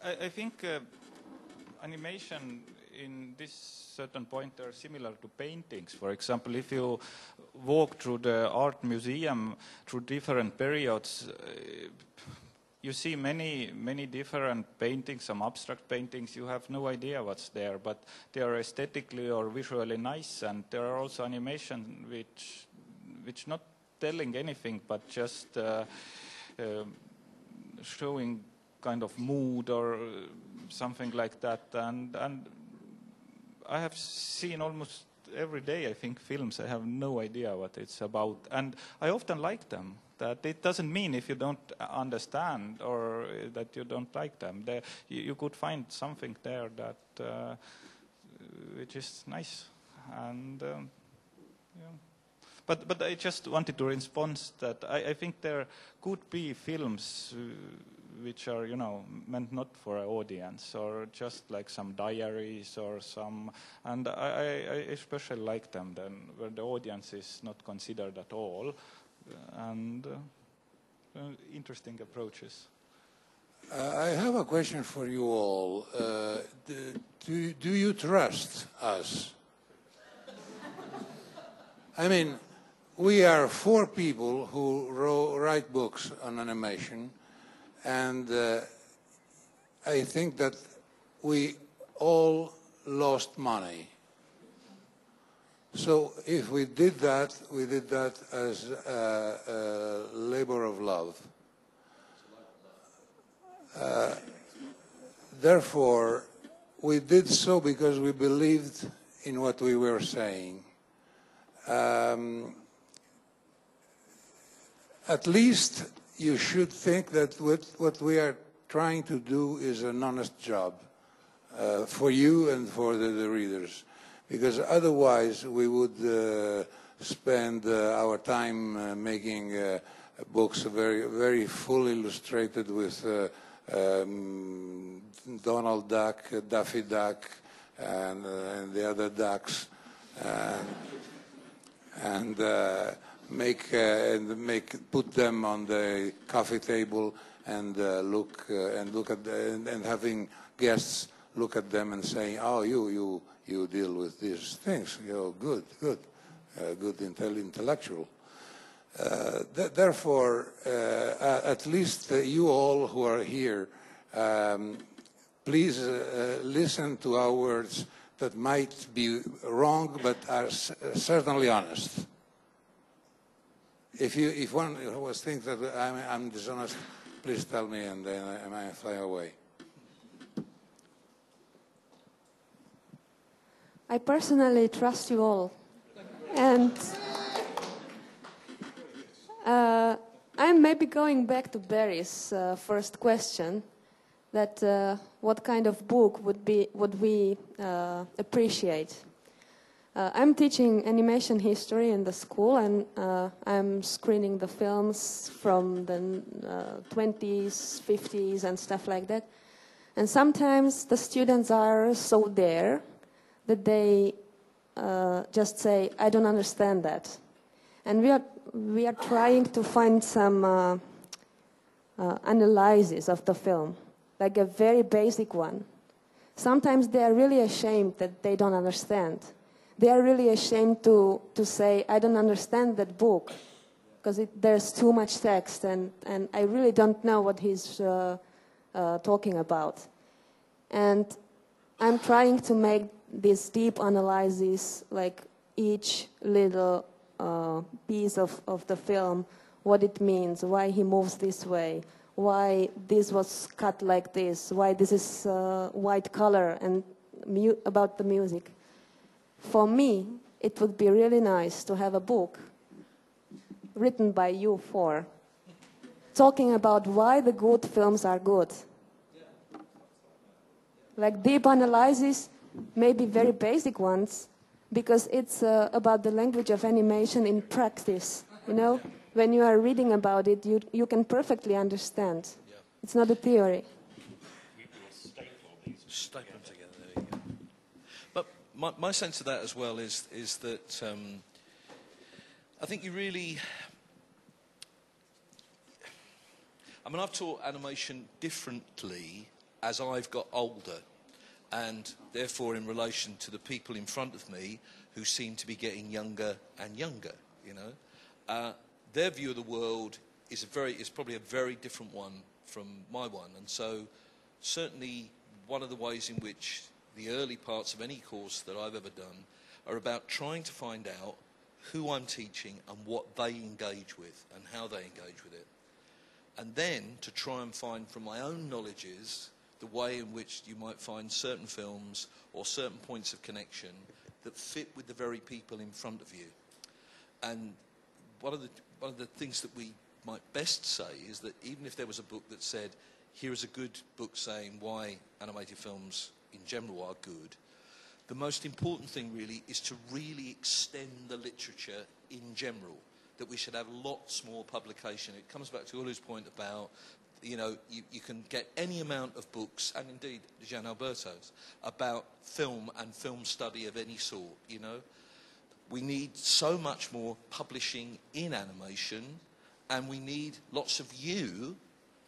I think animation in this certain point are similar to paintings. For example, if you walk through the art museum through different periods, you see many different paintings, some abstract paintings. You have no idea what's there, but they are aesthetically or visually nice, and there are also animation which not telling anything, but just showing kind of mood or something like that. And I have seen almost every day, I think, films. I have no idea what it's about, and I often like them. That it doesn't mean if you don't understand or that you don't like them. You could find something there that which is nice, and yeah. But I just wanted to respond that I think there could be films which are, you know, meant not for an audience, or just like some diaries or some, and I especially like them then where the audience is not considered at all. And interesting approaches. I have a question for you all. Do you trust us? I mean, we are 4 people who write books on animation, and I think that we all lost money. So if we did that as a labor of love. Therefore, we did so because we believed in what we were saying. At least you should think that what we are trying to do is an honest job for you and for the readers. Because otherwise we would spend our time making books very full illustrated with Donald Duck, Daffy Duck, and the other ducks, and put them on the coffee table and look at and having guests look at them and saying, "Oh, you deal with these things. You're good intellectual." Therefore, at least you all who are here, please listen to our words that might be wrong but are certainly honest. If one was thinks that I'm dishonest, please tell me and then I might fly away. I personally trust you all. And I'm maybe going back to Barry's first question, that what kind of book would we appreciate? I'm teaching animation history in the school, and I'm screening the films from the 20s, 50s, and stuff like that. And sometimes the students are so there that they just say, I don't understand that. And we are trying to find some analysis of the film, like a very basic one. Sometimes they are really ashamed that they don't understand. They are really ashamed to say, I don't understand that book, because there's too much text, and I really don't know what he's talking about. And I'm trying to make this deep analysis, like each little piece of the film, what it means, why he moves this way, why this was cut like this, why this is white color, and about the music. For me, it would be really nice to have a book written by you four, talking about why the good films are good. Like deep analysis, maybe very basic ones, because it's about the language of animation in practice. You know, when you are reading about it, you can perfectly understand. Yeah. It's not a theory. Staple them together. There you go. But my sense of that as well is that I think you really. I mean, I've taught animation differently as I've got older, and therefore in relation to the people in front of me who seem to be getting younger and younger, you know. Their view of the world is probably a very different one from my one, and so certainly one of the ways in which the early parts of any course that I've ever done are about trying to find out who I'm teaching and what they engage with and how they engage with it. And then to try and find from my own knowledges the way in which you might find certain films or certain points of connection that fit with the very people in front of you. And one of the things that we might best say is that even if there was a book that said, here is a good book saying why animated films in general are good, the most important thing really is to really extend the literature in general, that we should have lots more publication. It comes back to Ulo's point about, you know, you can get any amount of books, and indeed Giannalberto's, about film and film study of any sort, you know. We need so much more publishing in animation, and we need lots of you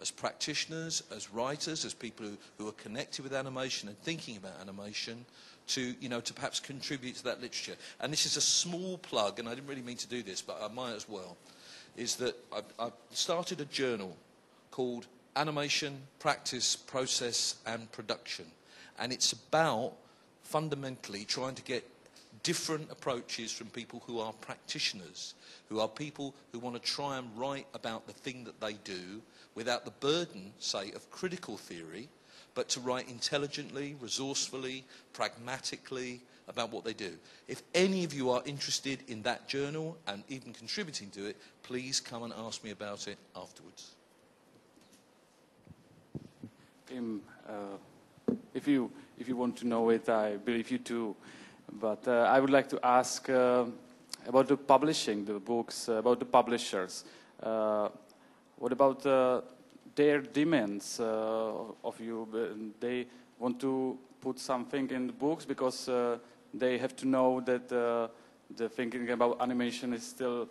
as practitioners, as writers, as people who are connected with animation and thinking about animation to, you know, to perhaps contribute to that literature. And this is a small plug, and I didn't really mean to do this, but I might as well, is that I've started a journal called Animation, Practice, Process and Production. And it's about fundamentally trying to get different approaches from people who are practitioners, who are people who want to try and write about the thing that they do without the burden, say, of critical theory, but to write intelligently, resourcefully, pragmatically about what they do. If any of you are interested in that journal and even contributing to it, please come and ask me about it afterwards. If you want to know it, I believe you too. But I would like to ask about the publishing, the books, about the publishers. What about their demands of you? They want to put something in the books because they have to know that the thinking about animation is still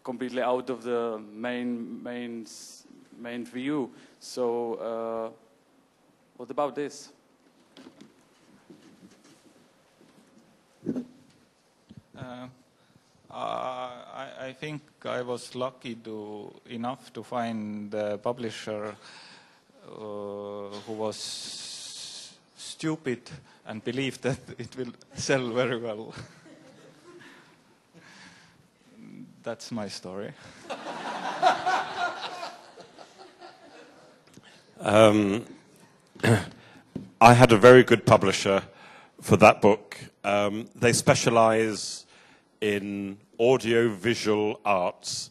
completely out of the main view. So what about this? I I think I was lucky enough to find a publisher who was stupid and believed that it will sell very well. That's my story. I had a very good publisher for that book. They specialize in audio-visual arts,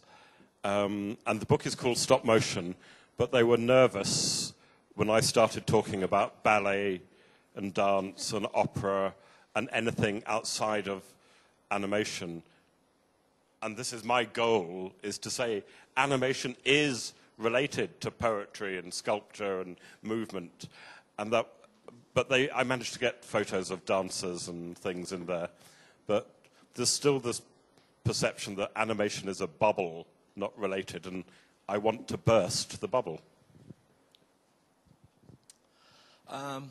and the book is called Stop Motion, but they were nervous when I started talking about ballet and dance and opera and anything outside of animation. And this is my goal, is to say animation is related to poetry and sculpture and movement, and that. But I managed to get photos of dancers and things in there. But there's still this perception that animation is a bubble, not related, and I want to burst the bubble. I've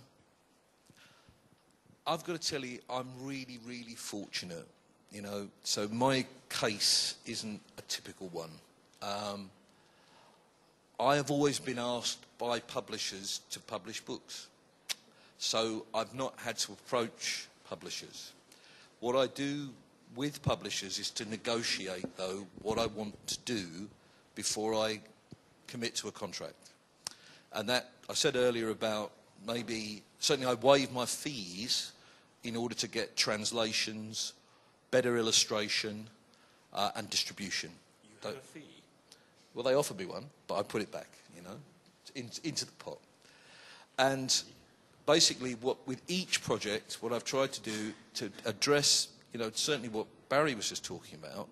got to tell you, I'm really, really fortunate, you know. So my case isn't a typical one. I have always been asked by publishers to publish books. So I've not had to approach publishers. What I do with publishers is to negotiate, though, what I want to do before I commit to a contract. And that, I said earlier about maybe, certainly I waive my fees in order to get translations, better illustration, and distribution. You have a fee? Well, they offered me one, but I put it back, you know, into the pot. And basically, with each project, what I've tried to do to address, you know, certainly what Barry was just talking about,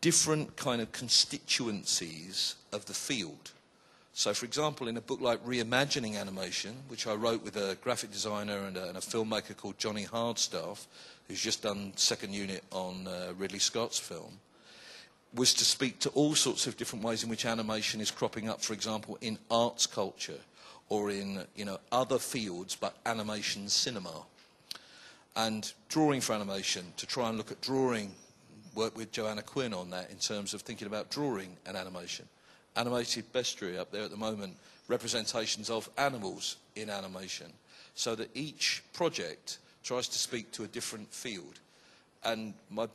different kind of constituencies of the field. So, for example, in a book like Reimagining Animation, which I wrote with a graphic designer and a filmmaker called Johnny Hardstaff, who's just done second unit on Ridley Scott's film, was to speak to all sorts of different ways in which animation is cropping up, for example, in arts culture, or in, you know, other fields, but animation cinema. And drawing for animation, to try and look at drawing, work with Joanna Quinn on that in terms of thinking about drawing and animation. Animated bestiary up there at the moment, representations of animals in animation, so that each project tries to speak to a different field. And the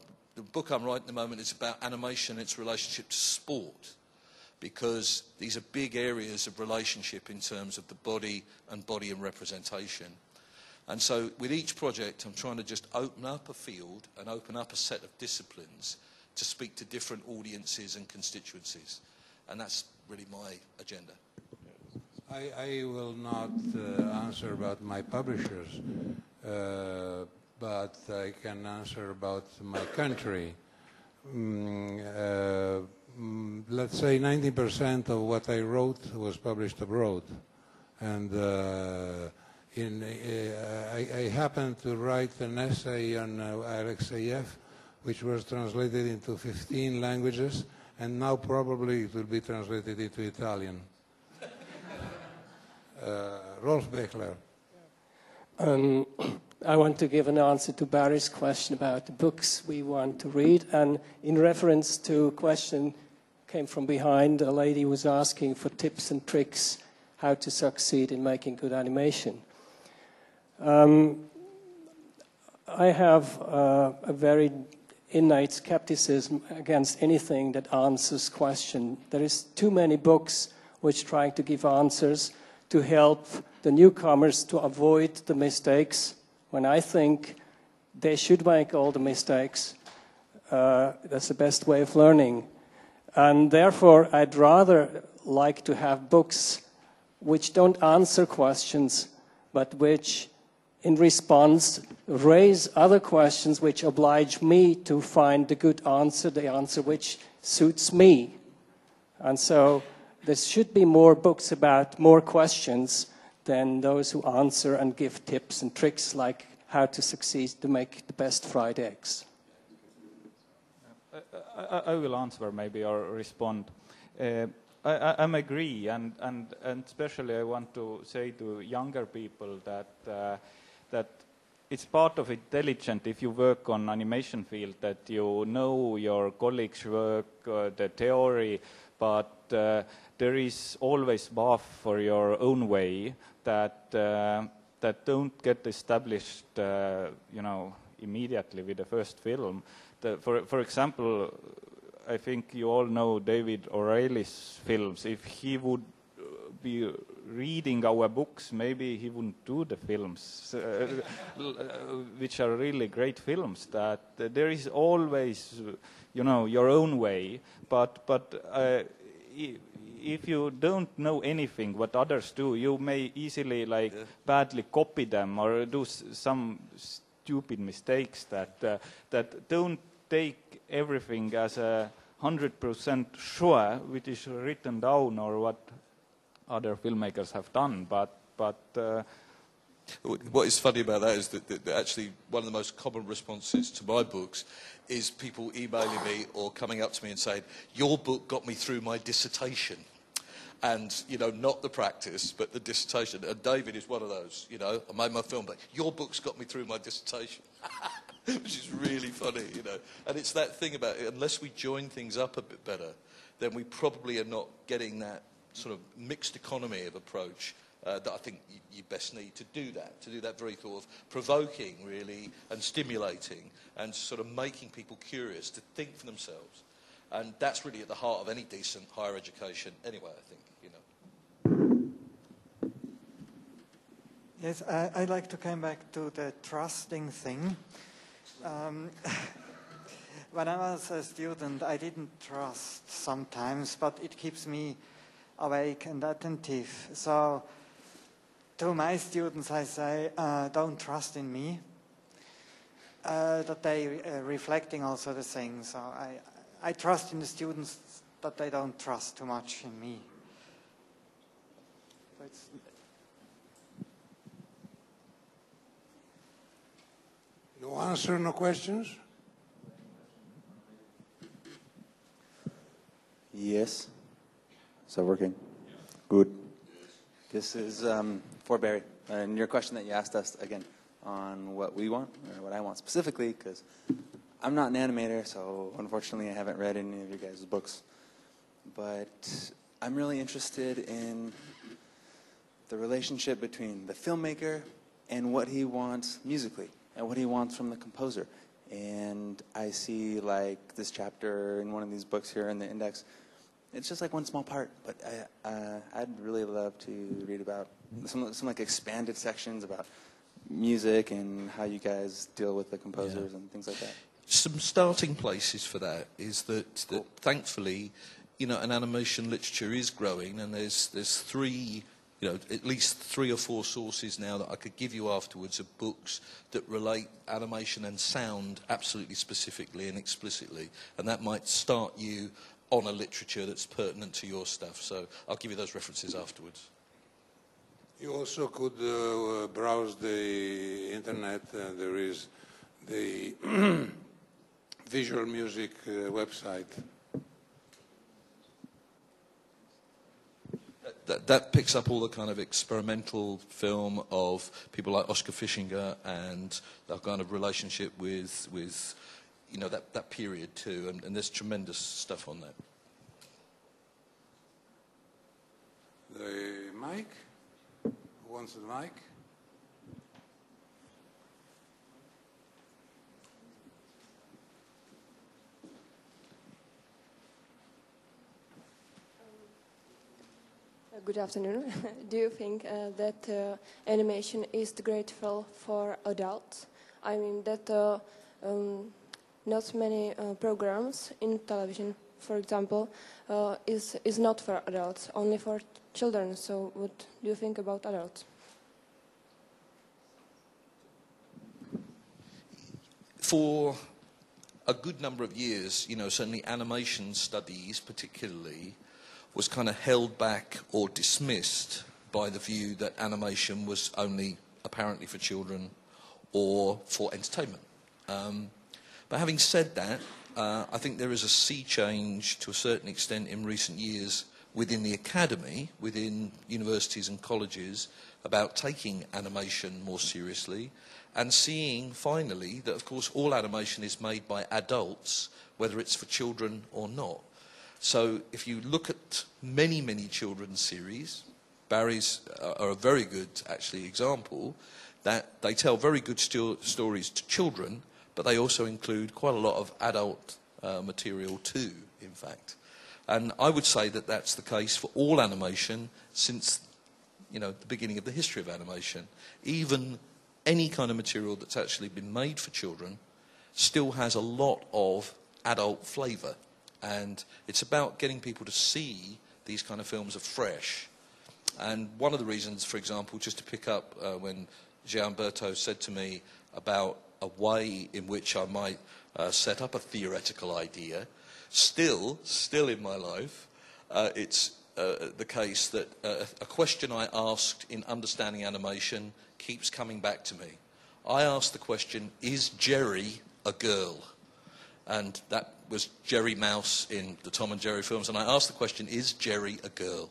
book I'm writing at the moment is about animation and its relationship to sport, because these are big areas of relationship in terms of the body and representation. And so with each project, I'm trying to just open up a field and open up a set of disciplines to speak to different audiences and constituencies. And that's really my agenda. I will not answer about my publishers, but I can answer about my country. Let's say 90% of what I wrote was published abroad. And I happened to write an essay on Alexeyev, which was translated into 15 languages, and now probably it will be translated into Italian. Rolf Bechler. I want to give an answer to Barry's question about the books we want to read, and in reference to a question came from behind, a lady was asking for tips and tricks how to succeed in making good animation. I have a very innate skepticism against anything that answers question. There is too many books which try to give answers to help the newcomers to avoid the mistakes, when I think they should make all the mistakes. That's the best way of learning. And therefore, I'd rather like to have books which don't answer questions, but which, in response, raise other questions which oblige me to find the good answer, the answer which suits me. And so there should be more books about more questions than those who answer and give tips and tricks like how to succeed to make the best fried eggs. I will answer maybe or respond. I agree, and especially I want to say to younger people that it's part of intelligent if you work on animation field that you know your colleagues' work, the theory, but there is always path for your own way that that don't get established, immediately with the first film. For example, I think you all know David O'Reilly's films. If he would be reading our books, maybe he wouldn't do the films, which are really great films. That there is always, your own way. But if you don't know anything what others do, you may easily badly copy them or do some stupid mistakes that don't take everything as a 100% sure, which is written down or what other filmmakers have done. But what is funny about that is that actually one of the most common responses to my books is people emailing me or coming up to me and saying, "Your book got me through my dissertation." And, not the practice, but the dissertation. And David is one of those, I made my film, but your book's got me through my dissertation. Which is really funny, And it's that thing about it, unless we join things up a bit better, then we probably are not getting that sort of mixed economy of approach that I think you best need to do that very sort of provoking, really, and stimulating, and sort of making people curious to think for themselves. And that's really at the heart of any decent higher education anyway, I think, Yes, I'd like to come back to the trusting thing. When I was a student, I didn't trust sometimes, but it keeps me awake and attentive. So to my students, I say, don't trust in me, that they reflecting also the thing. So I trust in the students, but they don't trust too much in me. So no answer, no questions? Yes. Is that working? Good. This is for Barry. And your question that you asked us, again, on what we want, or what I want specifically, because I'm not an animator, so unfortunately I haven't read any of your guys' books. But I'm really interested in the relationship between the filmmaker and what he wants musically, and what he wants from the composer. And I see this chapter in one of these books here in the index. It's just one small part, but I'd really love to read about some expanded sections about music and how you guys deal with the composers and things like that. Some starting places for that is that thankfully, an animation literature is growing, and there's three, at least 3 or 4 sources now that I could give you afterwards of books that relate animation and sound absolutely specifically and explicitly, and that might start you on a literature that's pertinent to your stuff. So I'll give you those references afterwards. You also could browse the internet. There is the visual music website. That picks up all the kind of experimental film of people like Oskar Fischinger and that kind of relationship with that period too, and there's tremendous stuff on that. The mic? Who wants the mic? Good afternoon. Do you think that animation is grateful for adults? I mean that not many programs in television, for example, is not for adults, only for children. So what do you think about adults? For a good number of years, certainly animation studies particularly was kind of held back or dismissed by the view that animation was only apparently for children or for entertainment. But having said that, I think there is a sea change to a certain extent in recent years within the academy, within universities and colleges, about taking animation more seriously and seeing finally that, of course, all animation is made by adults, whether it's for children or not. So if you look at many, many children's series, Barry's are a very good, actually, example, that they tell very good stories to children, but they also include quite a lot of adult material too, in fact. And I would say that that's the case for all animation since, you know, the beginning of the history of animation. Even any kind of material that's actually been made for children still has a lot of adult flavour. And it's about getting people to see these kind of films afresh. And one of the reasons, for example, just to pick up when Giannalberto said to me about a way in which I might set up a theoretical idea, still in my life, it's the case that a question I asked in understanding animation keeps coming back to me. I asked the question, is Jerry a girl? And that was Jerry Mouse in the Tom and Jerry films. And I asked the question, is Jerry a girl?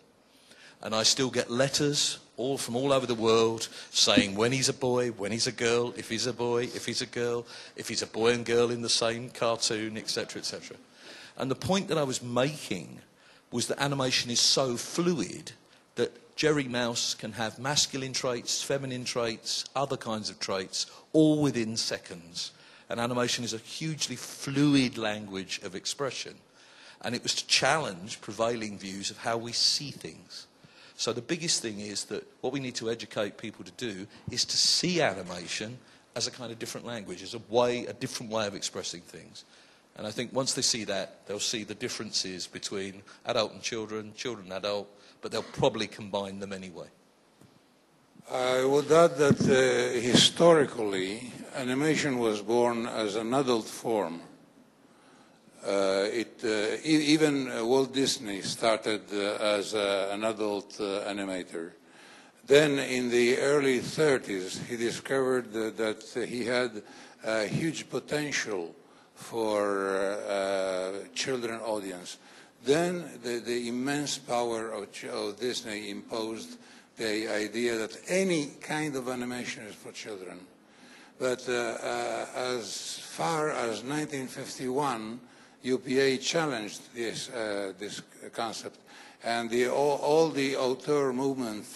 And I still get letters from all over the world saying when he's a boy, when he's a girl, if he's a boy, if he's a girl, if he's a boy and girl in the same cartoon, etc., etc. And the point that I was making was that animation is so fluid that Jerry Mouse can have masculine traits, feminine traits, other kinds of traits, all within seconds. And animation is a hugely fluid language of expression. And it was to challenge prevailing views of how we see things. So the biggest thing is that what we need to educate people to do is to see animation as a kind of different language, as a different way of expressing things. And I think once they see that, they'll see the differences between adult and children, children and adult, but they'll probably combine them anyway. I would add that historically, animation was born as an adult form. Even Walt Disney started as an adult animator. Then in the early 30s, he discovered that he had a huge potential for children audience. Then the immense power of Disney imposed the idea that any kind of animation is for children. But as far as 1951, UPA challenged this concept, and all the auteur movement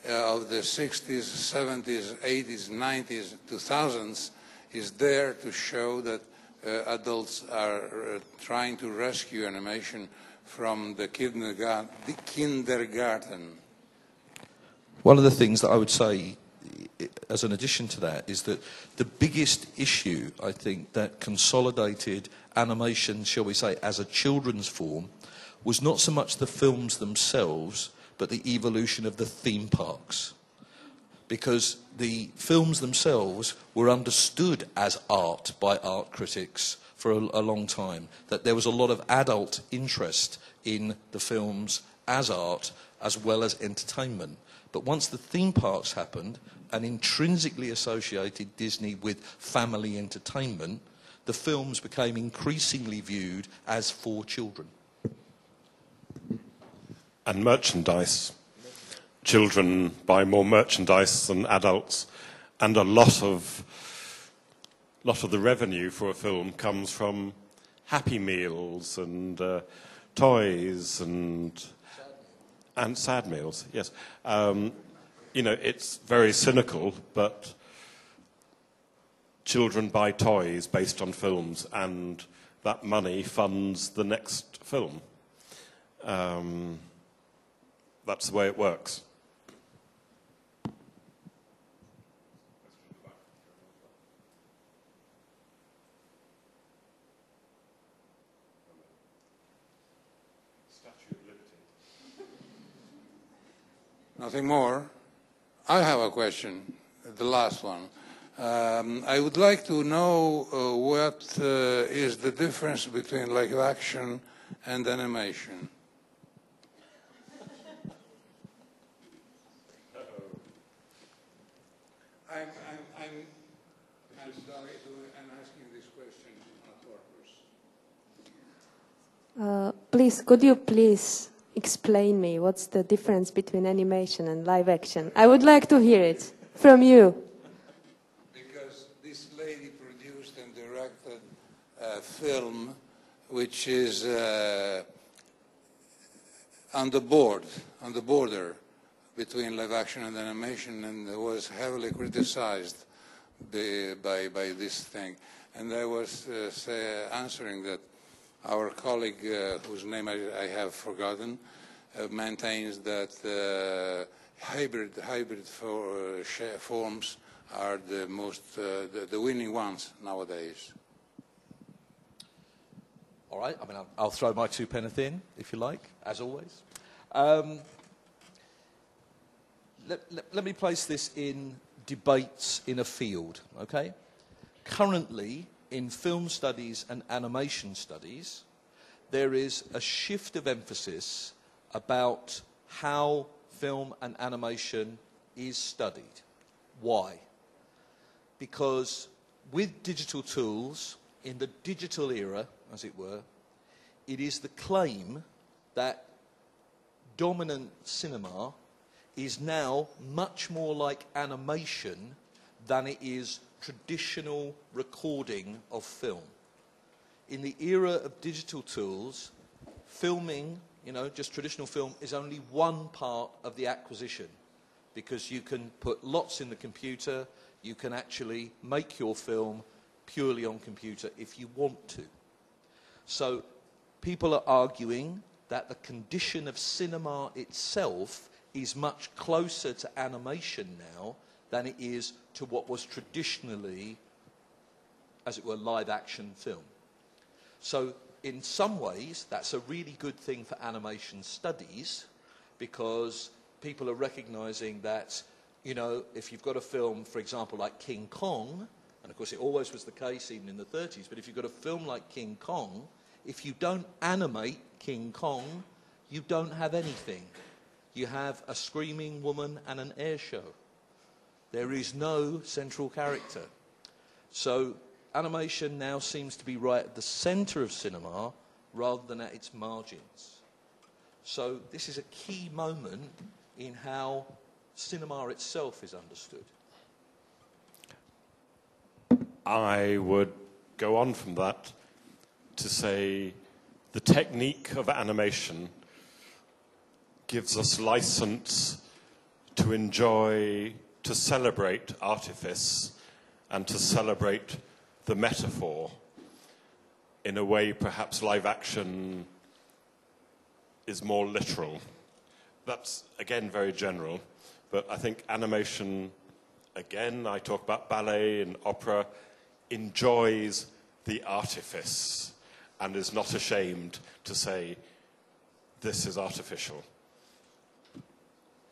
of the 60s, 70s, 80s, 90s, 2000s is there to show that adults are trying to rescue animation from the kindergarten. One of the things that I would say as an addition to that is that the biggest issue, I think, that consolidated animation, shall we say, as a children's form, was not so much the films themselves, but the evolution of the theme parks. Because the films themselves were understood as art by art critics for a long time, that there was a lot of adult interest in the films as art as well as entertainment. But once the theme parks happened and intrinsically associated Disney with family entertainment, the films became increasingly viewed as for children. And merchandise. Children buy more merchandise than adults, and a lot of the revenue for a film comes from Happy Meals and toys and sad meals. Yes, you know, it's very cynical, but children buy toys based on films, and that money funds the next film. That's the way it works. Nothing more? I have a question, the last one. I would like to know what is the difference between live action and animation. I'm sorry, I'm asking this question on purpose. Please, could you please explain me what's the difference between animation and live action? I would like to hear it from you. Because film which is on the border between live action and animation, and was heavily criticized by this thing. And I was answering that our colleague, whose name I have forgotten, maintains that hybrid forms are the most the winning ones nowadays. All right, I mean, I'll throw my 2 pence in, if you like, as always. Let me place this in debates in a field, okay? Currently, in film studies and animation studies, there is a shift of emphasis about how film and animation is studied. Why? Because with digital tools, in the digital era, as it were, it is the claim that dominant cinema is now much more like animation than it is traditional recording of film. In the era of digital tools, filming, you know, just traditional film, is only one part of the acquisition, because you can put lots in the computer, you can actually make your film purely on computer if you want to. So people are arguing that the condition of cinema itself is much closer to animation now than it is to what was traditionally, as it were, live action film. So in some ways, that's a really good thing for animation studies, because people are recognizing that, you know, if you've got a film, for example, like King Kong, and of course it always was the case even in the 30s, but if you've got a film like King Kong, if you don't animate King Kong, you don't have anything. You have a screaming woman and an air show. There is no central character. So animation now seems to be right at the centre of cinema rather than at its margins. So this is a key moment in how cinema itself is understood. I would go on from that to say the technique of animation gives us license to enjoy, to celebrate artifice and to celebrate the metaphor in a way perhaps live action is more literal. That's, again, very general, but I think animation, again, I talk about ballet and opera, enjoys the artifice and is not ashamed to say, this is artificial.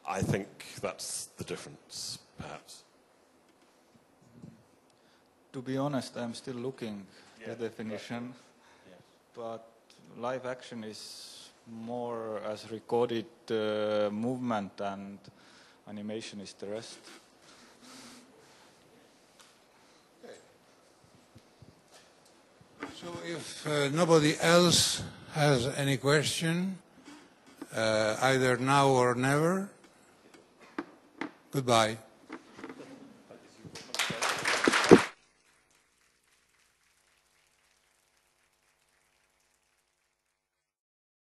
I think that's the difference, perhaps. To be honest, I'm still looking the definition, but live action is more as recorded movement, and animation is the rest. So if nobody else has any question, either now or never, goodbye.